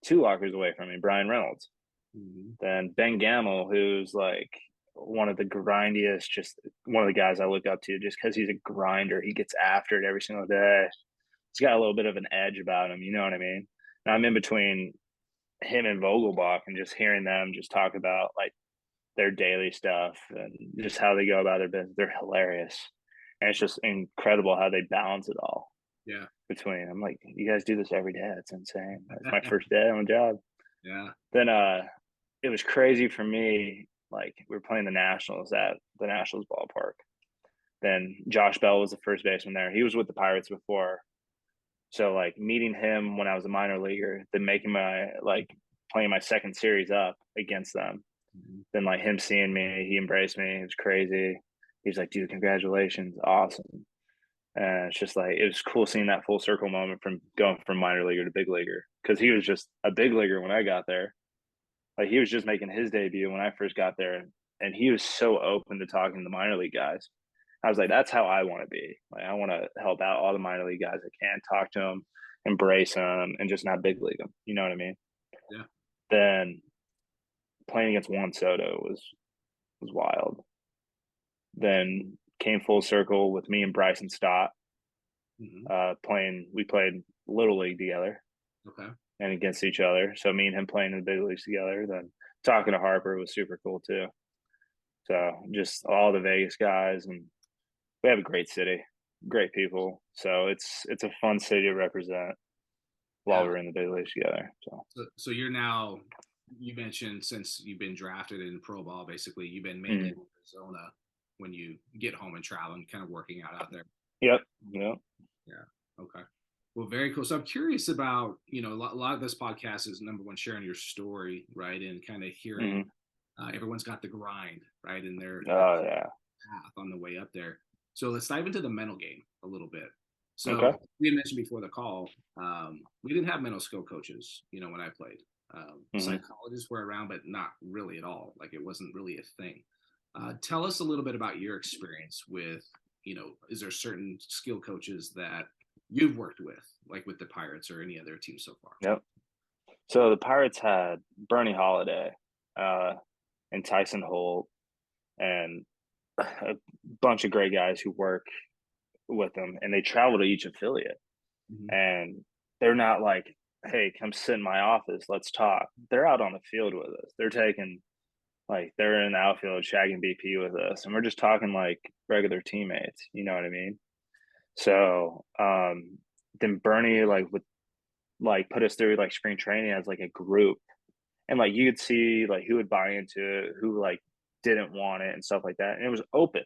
B: 2 lockers away from me, Brian Reynolds.
A: Mhm.
B: Then Ben Gamel, who's like one of the grindiest, just one of the guys I look up to, just because he's a grinder. He gets after it every single day. He's got a little bit of an edge about him. You know what I mean? And I'm in between him and Vogelbach, and just hearing them just talk about like their daily stuff and just how they go about their business. They're hilarious. And it's just incredible how they balance it all
A: Yeah.
B: between. I'm like, you guys do this every day. It's insane. It's my first day on the job.
A: Yeah.
B: Then it was crazy for me. Like we were playing the Nationals at the Nationals ballpark. Then Josh Bell was the first baseman there. He was with the Pirates before. So like meeting him when I was a minor leaguer, then making my like playing my second series up against them,
A: Mhm.
B: then like him seeing me, he embraced me. It was crazy. He's like, dude, congratulations, awesome. And it's just like it was cool seeing that full circle moment from going from minor leaguer to big leaguer because he was just a big leaguer when I got there. Like he was just making his debut when I first got there, and he was so open to talking to the minor league guys. I was like, that's how I want to be. Like I want to help out all the minor league guys I can, talk to them, embrace them, and just not big league them. You know what I mean?
A: Yeah.
B: Then playing against Juan Soto was wild. Then came full circle with me and Bryson Stott
A: Hmm.
B: playing. We played little league together
A: Okay.
B: and against each other. So me and him playing in the big leagues together. Then talking to Harper was super cool too. So just all the Vegas guys, and we have a great city, great people. So it's a fun city to represent while
A: Yeah.
B: we're in the big leagues together. So
A: So you're now, you mentioned since you've been drafted in pro ball, basically you've been mainly in
B: mm,
A: Arizona when you get home and travel and kind of working out there.
B: yep, yep,
A: Yeah. Okay. Well, very cool. So I'm curious about, a lot of this podcast is number one, sharing your story, right? And kind of hearing
B: mm,
A: everyone's got the grind, right? And their
B: oh yeah,
A: path on the way up there. So let's dive into the mental game a little bit.
B: okay,
A: So we had mentioned before the call, we didn't have mental skill coaches, when I played.
B: mm,
A: Psychologists were around, but not really at all. Like it wasn't really a thing. Tell us a little bit about your experience with, is there certain skill coaches that you've worked with, like with the Pirates or any other team so far?
B: yep. So the Pirates had Bernie Holiday, uh, and Tyson Holt, and a bunch of great guys who work with them, and they travel to each affiliate.
A: Mm-hmm.
B: And they're not like, hey, come sit in my office, let's talk. They're out on the field with us. They're in the outfield shagging BP with us, and we're just talking like regular teammates. You know what I mean? So then Bernie would put us through like spring training as like a group, and like you could see like who would buy into it, who like didn't want it and stuff like that. And it was open.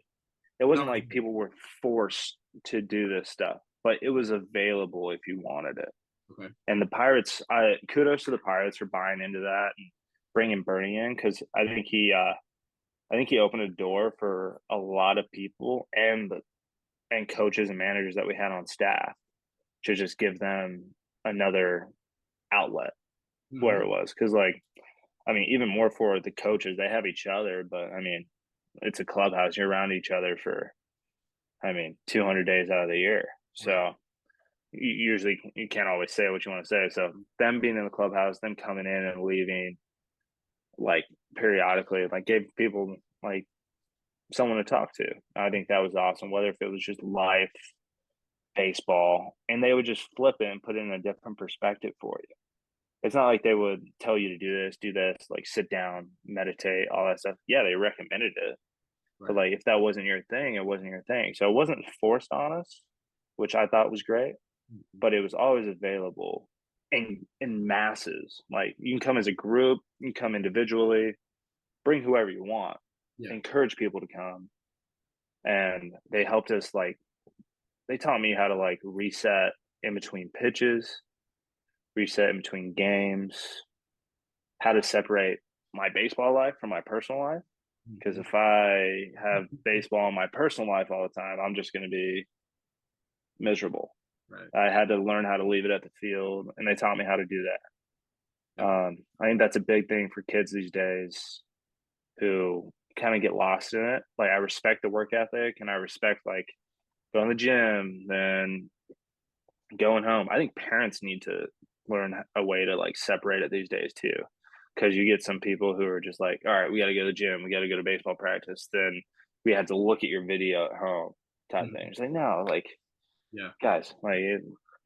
B: It wasn't
A: No.
B: like people were forced to do this stuff, but it was available if you wanted it.
A: Okay.
B: And the Pirates, kudos to the Pirates for buying into that and bringing Bernie in because I think he opened a door for a lot of people and coaches and managers that we had on staff to just give them another outlet where
A: Mm-hmm.
B: it was because like I mean even more for the coaches they have each other, but I mean it's a clubhouse, you're around each other for I mean 200 days out of the year,
A: Right.
B: so usually you can't always say what you want to say. So them being in the clubhouse, them coming in and leaving like periodically, like gave people like someone to talk to. I think that was awesome. Whether if it was just life, baseball, and they would just flip it and put it in a different perspective for you. It's not like they would tell you to do this, like sit down, meditate, all that stuff. Yeah, they recommended it. But
A: Right.
B: like if that wasn't your thing, it wasn't your thing. So it wasn't forced on us, which I thought was great, but it was always available in masses. Like you can come as a group, you can come individually, bring whoever you want,
A: Yeah.
B: encourage people to come. And they helped us like they taught me how to like reset in between pitches, reset in between games, how to separate my baseball life from my personal life. Because
A: Mm-hmm.
B: if I have baseball in my personal life all the time, I'm just going to be miserable.
A: Right.
B: I had to learn how to leave it at the field, and they taught me how to do that.
A: Yeah.
B: I think that's a big thing for kids these days who kind of get lost in it. Like I respect the work ethic, and I respect like going to the gym, then going home. I think parents need to learn a way to like separate it these days too, because you get some people who are just like, all right, we got to go to the gym, we got to go to baseball practice, then we had to look at your video at home type thing.
A: Mhm.
B: It's like no, like
A: Yeah.
B: guys, like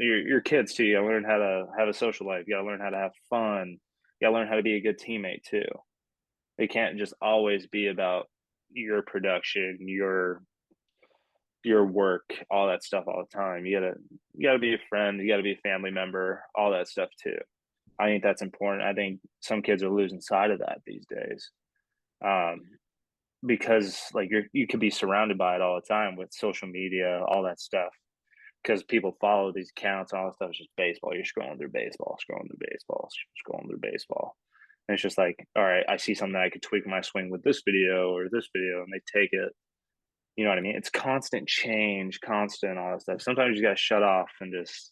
B: you're kids too. You gotta learn how to have a social life. You gotta learn how to have fun. You gotta learn how to be a good teammate too. It can't just always be about your production, your work, all that stuff all the time. You gotta be a friend. You gotta be a family member, all that stuff too. I think that's important. I think some kids are losing sight of that these days. Um, because like you could be surrounded by it all the time with social media, all that stuff. Because people follow these accounts, all that stuff is just baseball. You're scrolling through baseball, scrolling through baseball, scrolling through baseball. And it's just like, all right, I see something that I could tweak my swing with this video or this video, and they take it. You know what I mean? It's constant change, constant all that stuff. Sometimes you got to shut off and just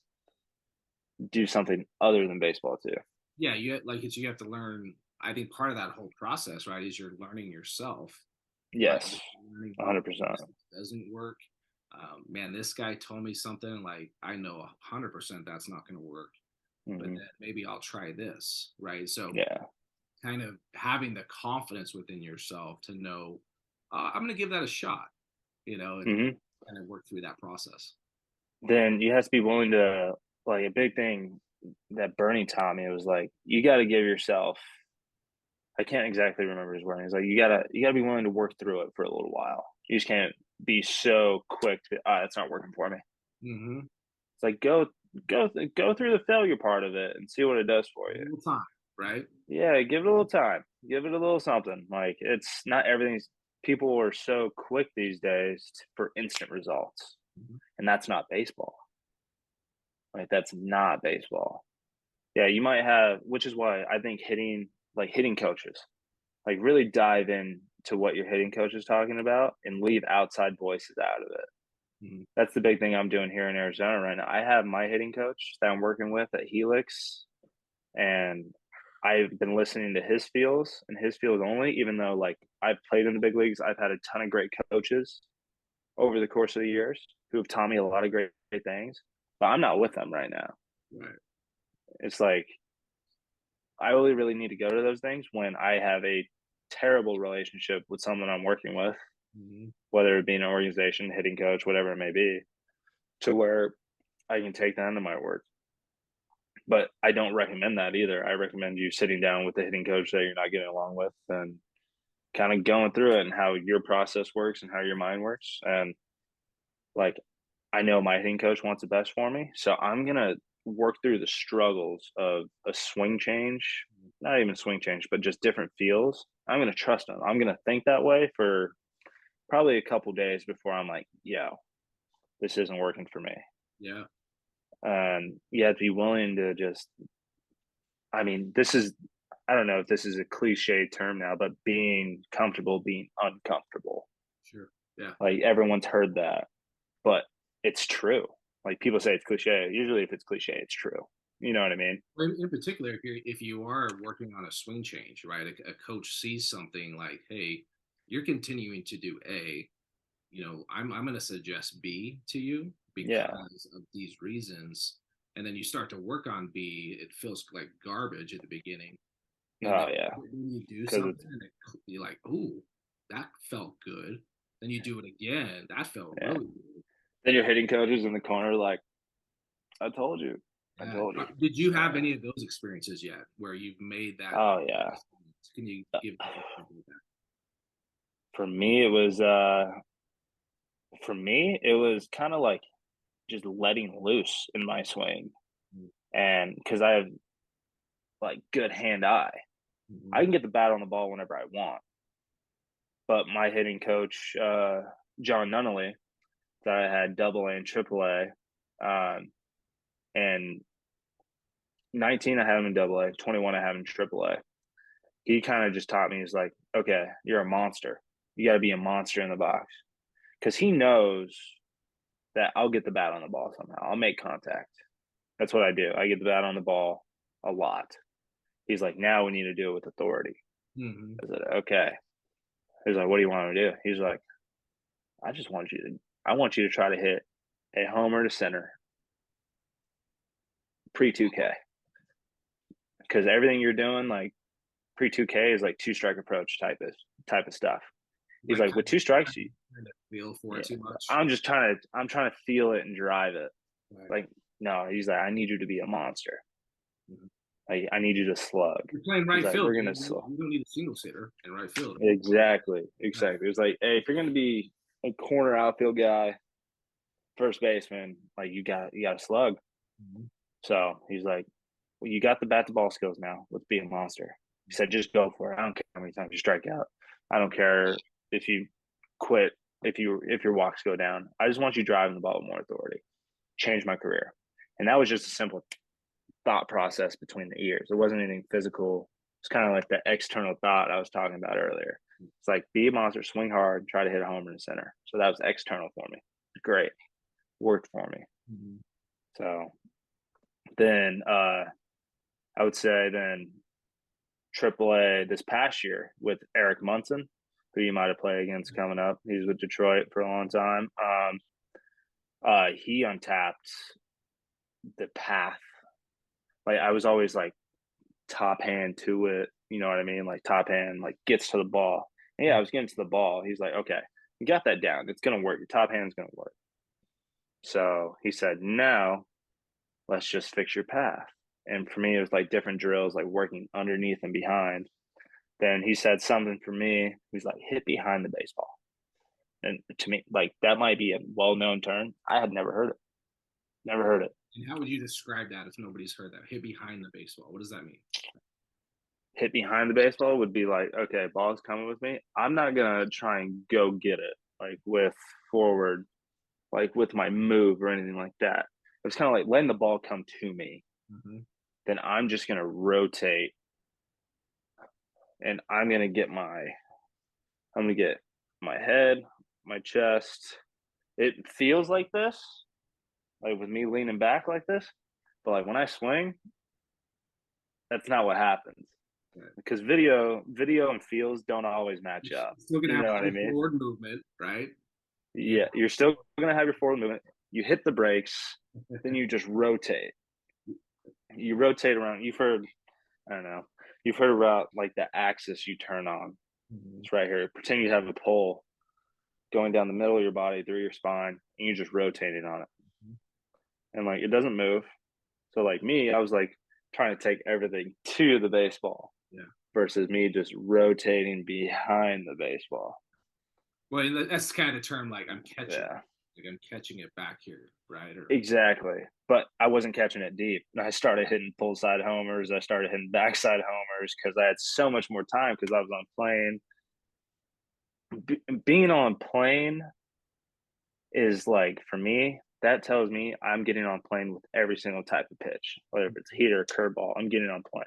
B: do something other than baseball too.
A: Yeah, you have to learn. I think part of that whole process, right, is you're learning yourself, right?
B: Yes,
A: Learning what
B: 100%.
A: works, doesn't work. Man, this guy told me something like I know 100% that's not going to work, but
B: Hmm.
A: then maybe I'll try this, right? So
B: Yeah.
A: kind of having the confidence within yourself to know I'm going to give that a shot, and
B: Hmm.
A: kind of work through that process.
B: Then you have to be willing to, like, a big thing that Bernie taught me was like, you got to give yourself. I can't exactly remember his wording. He's like, you gotta be willing to work through it for a little while. You just can't be so quick to, it's not working for me.
A: Mm-hmm.
B: It's like go through the failure part of it and see what it does for you.
A: All the time, right?
B: Yeah, give it a little time. Give it a little something. Like, it's not everything's. People are so quick these days for instant results,
A: Mhm.
B: and that's not baseball. Like, that's not baseball. Yeah, you might have, which is why I think hitting coaches, like, really dive in to what your hitting coach is talking about and leave outside voices out of it.
A: Mhm.
B: That's the big thing I'm doing here in Arizona right now. I have my hitting coach that I'm working with at Helix, and I've been listening to his feels and his feels only, even though, like, I've played in the big leagues. I've had a ton of great coaches over the course of the years who have taught me a lot of great things, but I'm not with them right now.
A: Right.
B: It's like I only really need to go to those things when I have a terrible relationship with someone I'm working with,
A: Mhm.
B: whether it be an organization, hitting coach, whatever it may be, to where I can take that into my work. But I don't recommend that either. I recommend you sitting down with the hitting coach that you're not getting along with and kind of going through it and how your process works and how your mind works. And, like, I know my hitting coach wants the best for me. So I'm going to work through the struggles of a swing change, not even a swing change, but just different feels. I'm going to trust him. I'm going to think that way for probably a couple days before I'm like, yo, this isn't working for me.
A: Yeah.
B: And you have to be willing to just, I mean, I don't know if this is a cliche term now, but being comfortable being uncomfortable.
A: Sure. Yeah.
B: Like, everyone's heard that, but it's true. Like, people say it's cliche. Usually, if it's cliche, it's true. You know what I mean?
A: In particular, if you are working on a swing change, right? A coach sees something like, hey, you're continuing to do A, I'm going to suggest B to you
B: Yeah.
A: because of these reasons. And then you start to work on B, it feels like garbage at the beginning. And then
B: Oh yeah.
A: when you do
B: Because it's
A: something and you're like, ooh, that felt good. Then you do it again. That felt
B: yeah.
A: really good.
B: Then your hitting coaches in the corner like, I told you, I
A: Yeah.
B: told you.
A: Did you have
B: Yeah.
A: any of those experiences yet where you've made that
B: Oh yeah.
A: adjustment? Can you give me an example of that?
B: For me, it was kind of like just letting loose in my swing, and because I have, like, good hand eye, I
A: Mm-hmm.
B: can get the bat on the ball whenever I want. But my hitting coach, John Nunnally, that I had double A and triple A, and 19 I had him in double A, 21 I had him in triple A. He kind of just taught me, he's like, okay, you're a monster. You got to be a monster in the box. Because he knows that I'll get the bat on the ball somehow. I'll make contact. That's what I do. I get the bat on the ball a lot. He's like, now we need to do it with authority.
A: Mm-hmm.
B: I said, okay. He's like, what do you want me to do? He's like, I want you to try to hit a homer to center pre 2K. Because everything you're doing, like, pre 2K is like two strike approach type of stuff. He's
A: Like
B: like, with two strikes,
A: kind of feel for
B: yeah,
A: it too much.
B: I'm trying to feel it and drive it.
A: Right.
B: Like, no, he's like, I need you to be a monster.
A: Mhm.
B: Like, I need you to slug.
A: You're playing
B: He's
A: right
B: like,
A: field.
B: we're gonna
A: You,
B: slug.
A: you don't need a single sitter in right field.
B: Exactly,
A: Right.
B: exactly. It was like, hey, if you're gonna be a corner outfield guy, first baseman, like, you got to slug.
A: Mhm.
B: So he's like, well, you got the bat to ball skills now. Let's be a monster. He said, just go for it. I don't care how many times you strike out. I don't care. if you quit, if your walks go down. I just want you driving the ball with more authority. Change my career. And that was just a simple thought process between the ears. It wasn't anything physical. It's kind of like the external thought I was talking about earlier. It's like, be a monster, swing hard, try to hit a homer in the center. So that was external for me. Great. Worked for me.
A: Mm-hmm.
B: So then I would say then AAA this past year with Hermansen, who you might have played against coming up. He's with Detroit for a long time. He untapped the path. Like, I was always like top hand to it, you know what I mean? Like top hand, like gets to the ball. And yeah, I was getting to the ball. He's like, okay, you got that down. It's gonna work. Your top hand's gonna work. So he said, now let's just fix your path. And for me, it was like different drills, like working underneath and behind. Then he said something for me. He's like, hit behind the baseball. And to me, like, that might be a well-known term. I had never heard it. Never heard it.
A: And how would you describe that if nobody's heard that? Hit behind the baseball. What does that mean?
B: Hit behind the baseball would be like, okay, ball's coming with me. I'm not going to try and go get it, like with forward, like with my move or anything like that. It's kind of like letting the ball come to me.
A: Mm-hmm.
B: Then I'm just going to rotate and I'm going to get my head, my chest. It feels like this, like with me leaning back like this. But like when I swing, that's not what happens.
A: Right.
B: Because video and feels don't always match
A: You're
B: up.
A: still gonna
B: You
A: have
B: know what I
A: full
B: mean?
A: forward movement, right?
B: Yeah, you're still going to have your forward movement. You hit the brakes, then you just rotate. You rotate around. I don't know, you've heard about like the axis you turn on.
A: Mm-hmm.
B: It's right here. Pretend you have a pole going down the middle of your body through your spine, and you're just rotating on it. And like, it doesn't move. So like me, I was like trying to take everything to the baseball.
A: Yeah.
B: Versus me just rotating behind the baseball.
A: Well, that's kind of the term, like I'm catching.
B: Yeah.
A: Like I'm catching it back here, right? Or
B: Exactly. But I wasn't catching it deep. I started hitting full side homers. I started hitting backside homers because I had so much more time because I was on plane. Being on plane is like, for me, that tells me I'm getting on plane with every single type of pitch, whether it's heater or curveball, I'm getting on plane.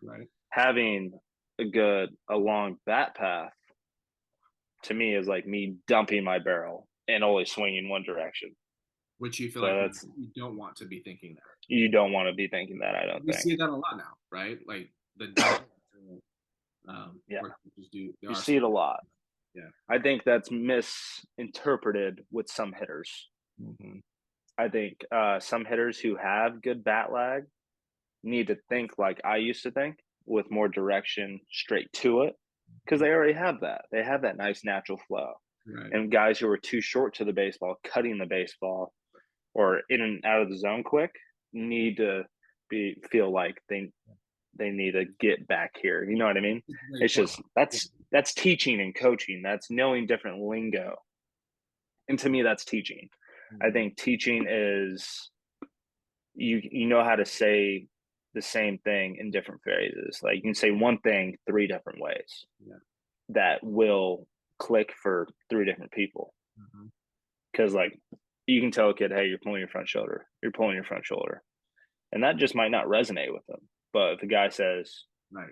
A: right.
B: Having a long bat path to me is like me dumping my barrel and only swinging one direction.
A: Which you feel
B: So
A: like you don't want to be thinking that.
B: You don't want to be thinking that, I don't
A: We
B: think.
A: see that a lot now, right? Like the
B: yeah.
A: You
B: see it a lot.
A: Yeah.
B: I think that's misinterpreted with some hitters.
A: Mm-hmm.
B: I think some hitters who have good bat lag need to think like I used to think, with more direction, straight to it, because they already have that. They have that nice natural flow.
A: Right.
B: And guys who are too short to the baseball, cutting the baseball, or in and out of the zone quick, need to feel like they need to get back here. You know what I mean? It's just that's teaching and coaching. That's knowing different lingo. And to me, that's teaching. I think teaching is you know how to say the same thing in different phrases. Like you can say one thing 3 different ways.
A: Yeah.
B: That will click for 3 different people. Because like you can tell a kid, hey, you're pulling your front shoulder. You're pulling your front shoulder. And that just might not resonate with them. But if a guy says,
A: right,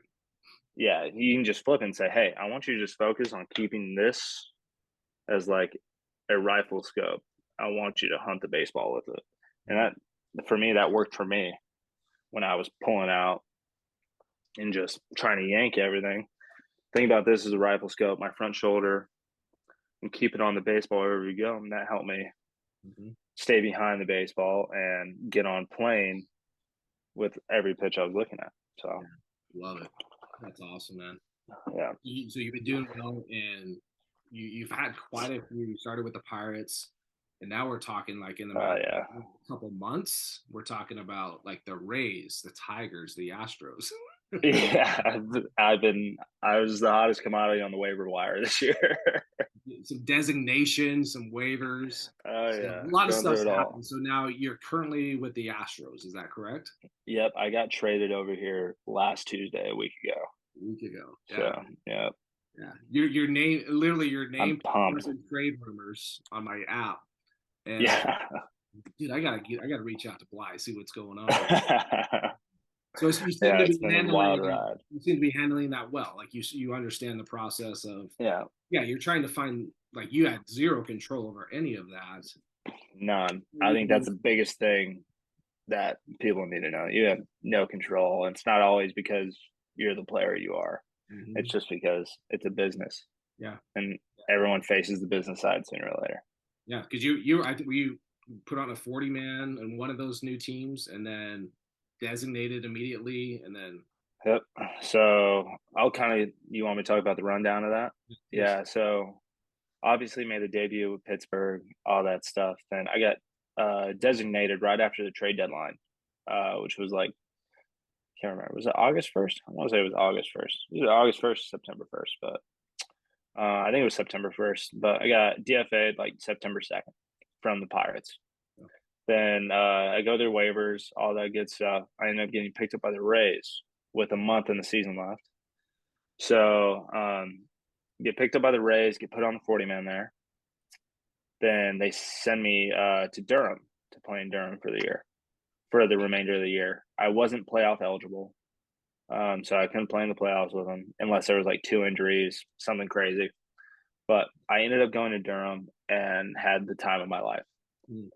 B: yeah, you can just flip and say, hey, I want you to just focus on keeping this as like a rifle scope. I want you to hunt the baseball with it. And that, for me, that worked for me when I was pulling out and just trying to yank everything. Think about this as a rifle scope, my front shoulder, and keep it on the baseball wherever you go. And that helped me stay behind the baseball and get on plane with every pitch I was looking at. So
A: love it. That's awesome, man.
B: Yeah.
A: So you've been doing well, and you've had quite a few. You started with the Pirates, and now we're talking like in about a couple months. We're talking about like the Rays, the Tigers, the Astros.
B: Yeah, I was the hottest commodity on the waiver wire this year.
A: Some designations, some waivers.
B: Oh yeah,
A: a lot of stuff's happened. So now you're currently with the Astros. Is that correct?
B: Yep, I got traded over here last Tuesday, a week ago.
A: Yeah.
B: So, yeah.
A: Yeah, your name, literally your
B: I'm
A: name
B: pumped.
A: was in trade rumors on my app, and
B: Yeah.
A: dude, I gotta reach out to Bly, see what's going on.
B: Yeah,
A: So you seem to
B: it's
A: be
B: been a wild
A: handling
B: ride.
A: you seem to be handling that well. Like you understand the process of,
B: Yeah,
A: yeah, you're trying to find, like, you had zero control over any of that.
B: none. I think that's the biggest thing that people need to know. You have no control. It's not always because you're the player you are.
A: Mhm.
B: It's just because it's a business,
A: Yeah,
B: and everyone faces the business side sooner or later.
A: yeah, because you I think you put on a 40 man in one of those new teams, and then designated immediately, and then
B: Yep. So I'll kind of, you want me to talk about the rundown of that?
A: please.
B: Yeah. So obviously made the debut with Pittsburgh, all that stuff. Then I got designated right after the trade deadline, which was like, can't remember. Was it August 1st? I want to say it was August 1st. It was August 1st, September 1st, but I think it was September 1st. But I got DFA'd like September 2nd from the Pirates. Then I go through waivers, all that good stuff. I ended up getting picked up by the Rays with a month in the season left. So get picked up by the Rays, get put on the 40 man there. Then they send me to Durham to play in Durham for the year, for the remainder of the year. I wasn't playoff eligible, so I couldn't play in the playoffs with them unless there was like two injuries, something crazy. But I ended up going to Durham and had the time of my life.
A: Mm.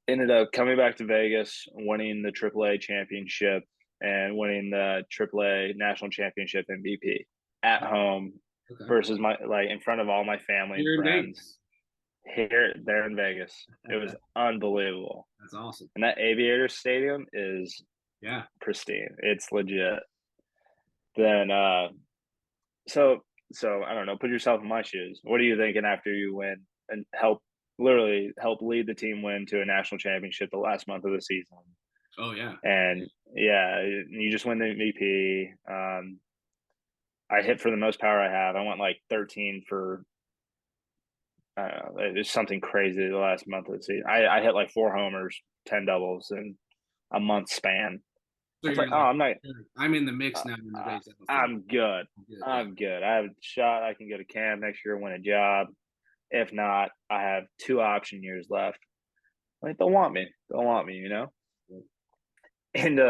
B: Ended up coming back to Vegas, winning the AAA championship and winning the AAA national championship MVP at home
A: Okay.
B: versus my, like, in front of all my family and
A: You're in
B: friends
A: Vegas.
B: here there in Vegas. It was unbelievable.
A: That's awesome.
B: And that Aviator Stadium is
A: Yeah.
B: pristine. It's legit. Then so I don't know, put yourself in my shoes. What are you thinking after you win and literally help lead the team win to a national championship the last month of the season?
A: Oh yeah.
B: And yeah, you just win the MVP. I hit for the most power I have. I went like 13 for, I don't know, it's something crazy the last month of the season. I hit like 4 homers, 10 doubles in a month span.
A: So
B: It's
A: you're
B: like, oh,
A: like,
B: I'm not,
A: I'm in the mix now in the Vegas outfield.
B: I'm good.
A: Good. Yeah.
B: I'm good. I have a shot. I can go to camp next year, win a job. If not, I have 2 option years left. Like, they'll want me. They'll want me, you know? And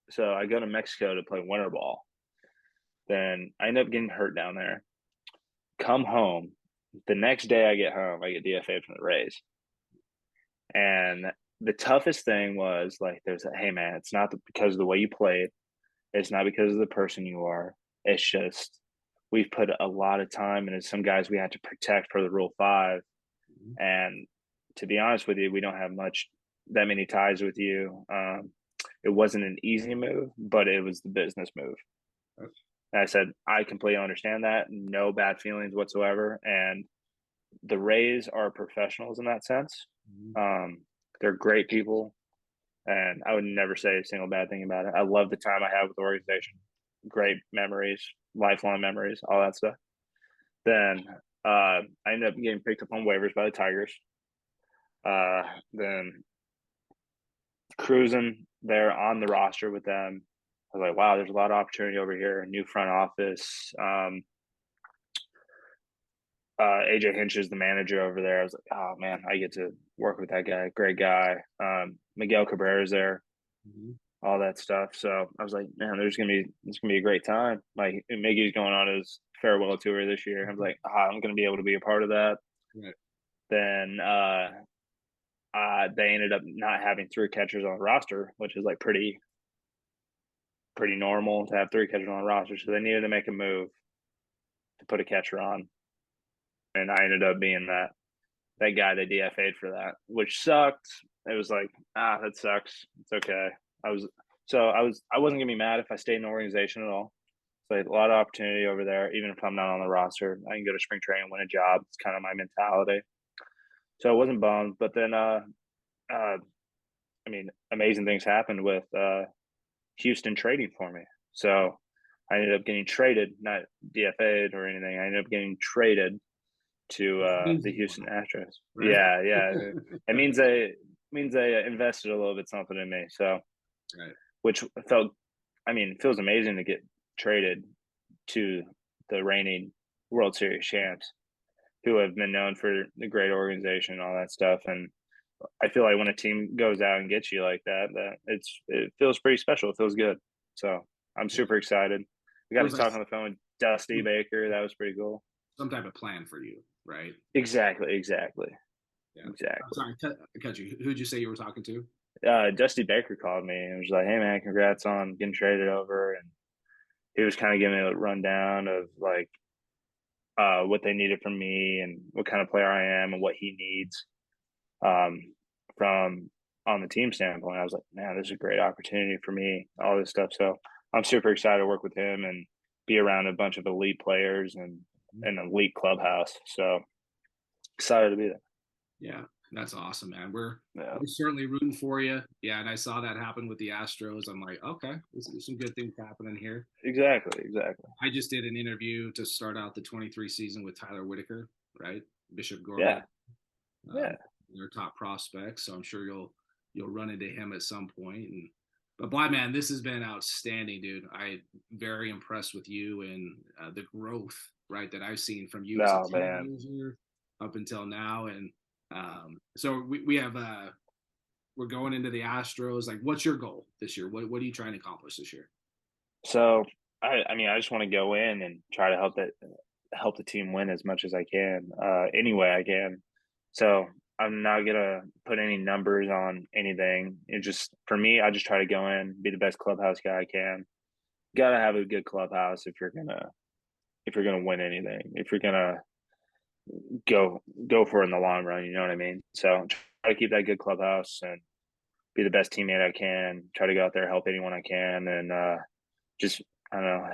B: so I go to Mexico to play winter ball. Then I end up getting hurt down there. Come home. The next day I get home, I get DFA'd from the Rays. And the toughest thing was, like, there's a, hey man, it's not because of the way you played. It's not because of the person you are. It's just we've put a lot of time into some guys we had to protect for the Rule 5.
A: Mhm.
B: And to be honest with you, we don't have that many ties with you. It wasn't an easy move, but it was the business move.
A: Okay.
B: And I said, I completely understand that. No bad feelings whatsoever. And the Rays are professionals in that sense.
A: Mhm.
B: They're great people. And I would never say a single bad thing about it. I love the time I have with the organization. Great memories, lifelong memories, all that stuff. Then I ended up getting picked up on waivers by the Tigers. Then cruising there on the roster with them. I was like, wow, there's a lot of opportunity over here. New front office. AJ Hinch is the manager over there. I was like, oh man, I get to work with that guy. Great guy. Miguel Cabrera's there.
A: Mhm.
B: All that stuff. So I was like, man, it's gonna be a great time. Like, Miggy's going on his farewell tour this year. I was like, I'm gonna be able to be a part of that.
A: Right.
B: Then they ended up not having 3 catchers on the roster, which is like pretty normal to have 3 catchers on the roster. So they needed to make a move to put a catcher on, and I ended up being that guy they DFA'd for that, which sucked. It was like, that sucks. It's okay. I wasn't gonna be mad if I stayed in the organization at all. So a lot of opportunity over there, even if I'm not on the roster. I can go to spring training and win a job. It's kind of my mentality. So I wasn't bummed. But then I mean, amazing things happened with Houston trading for me. So I ended up getting traded, not DFA'd or anything. I ended up getting traded to the Houston Astros.
A: Right.
B: Yeah, yeah. It means they invested a little bit something in me. So,
A: Right.
B: which it feels amazing to get traded to the reigning World Series champs who have been known for the great organization and all that stuff. And I feel like when a team goes out and gets you like that, it feels pretty special. It feels good. So I'm
A: Yeah.
B: super excited. We got to
A: Feels like
B: talk on the phone with Dusty Baker. That was pretty cool.
A: some type of plan for you, right?
B: Exactly, exactly,
A: Yeah. I'm
B: exactly.
A: sorry, I cut you. Who'd you say you were talking to?
B: Dusty Baker called me and was like, "Hey man, congrats on getting traded over." And he was kind of giving me a rundown of like what they needed from me and what kind of player I am and what he needs um, from on the team standpoint. I was like, man, this is a great opportunity for me, all this stuff. So I'm super excited to work with him and be around a bunch of elite players and an elite clubhouse. So excited to be there.
A: Yeah, that's awesome, man.
B: Yeah,
A: We're certainly rooting for you. Yeah, and I saw that happen with the Astros. I'm like, okay, there's some good things happening here.
B: exactly, exactly.
A: I just did an interview to start out the 23 season with Tyler Whitaker, right? Bishop Gorman,
B: Yeah, yeah.
A: their top prospect. So I'm sure you'll run into him at some point. And but Bly, man, this has been outstanding, dude. I very impressed with you and the growth, right, that I've seen from you as a
B: No, man.
A: teenager up until now. And so we have we're going into the Astros. Like, what's your goal this year? What are you trying to accomplish this year?
B: So I mean, I just want to go in and try to help the team win as much as I can, any way I can. So I'm not gonna put any numbers on anything. It just for me, I just try to go in, be the best clubhouse guy I can. Gotta have a good clubhouse if you're gonna win anything. If you're gonna go for it in the long run, you know what I mean? So try to keep that good clubhouse and be the best teammate I can. Try to go out there, help anyone I can, and just I don't know,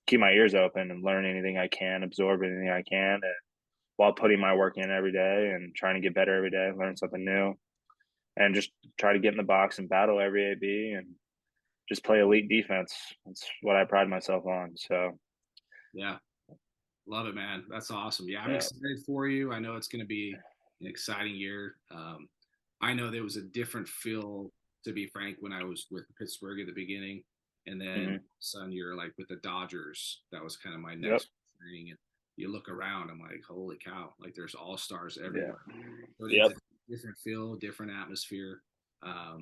B: keep my ears open and learn anything I can, absorb anything I can, and while putting my work in every day and trying to get better every day, learn something new, and just try to get in the box and battle every AB and just play elite defense. That's what I pride myself on. So
A: Yeah. Love it, man. That's awesome. Yeah, I'm
B: yeah,
A: excited for you. I know it's going to be an exciting year. I know there was a different feel, to be frank, when I was with Pittsburgh at the beginning, and then
B: hmm
A: son, you're like with the Dodgers. That was kind of my
B: yep,
A: next thing. And you look around, I'm like, holy cow! Like there's all stars
B: yeah,
A: everywhere. So it's
B: yep.
A: a different feel, different atmosphere.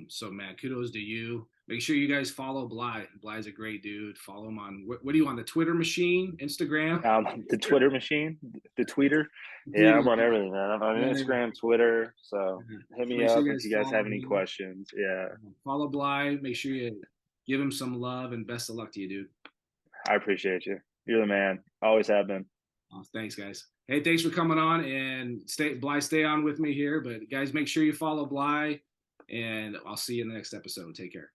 A: So man, kudos to you. Make sure you guys follow Bly. Bly's a great dude. Follow him on what are you on the Twitter machine, Instagram?
B: The Twitter machine, the tweeter. Yeah,
A: Twitter.
B: I'm on everything, man. I'm on
A: Yeah.
B: Instagram, Twitter. So hit
A: So
B: me
A: make sure
B: up
A: you
B: if
A: guys
B: you guys
A: follow
B: have any
A: him.
B: questions. Yeah,
A: Follow Bly. Make sure you give him some love and best of luck to you, dude.
B: I appreciate you. You're the man. Always have been.
A: Thanks, guys. Hey, thanks for coming on and stay on with me here. But guys, make sure you follow Bly, and I'll see you in the next episode. Take care.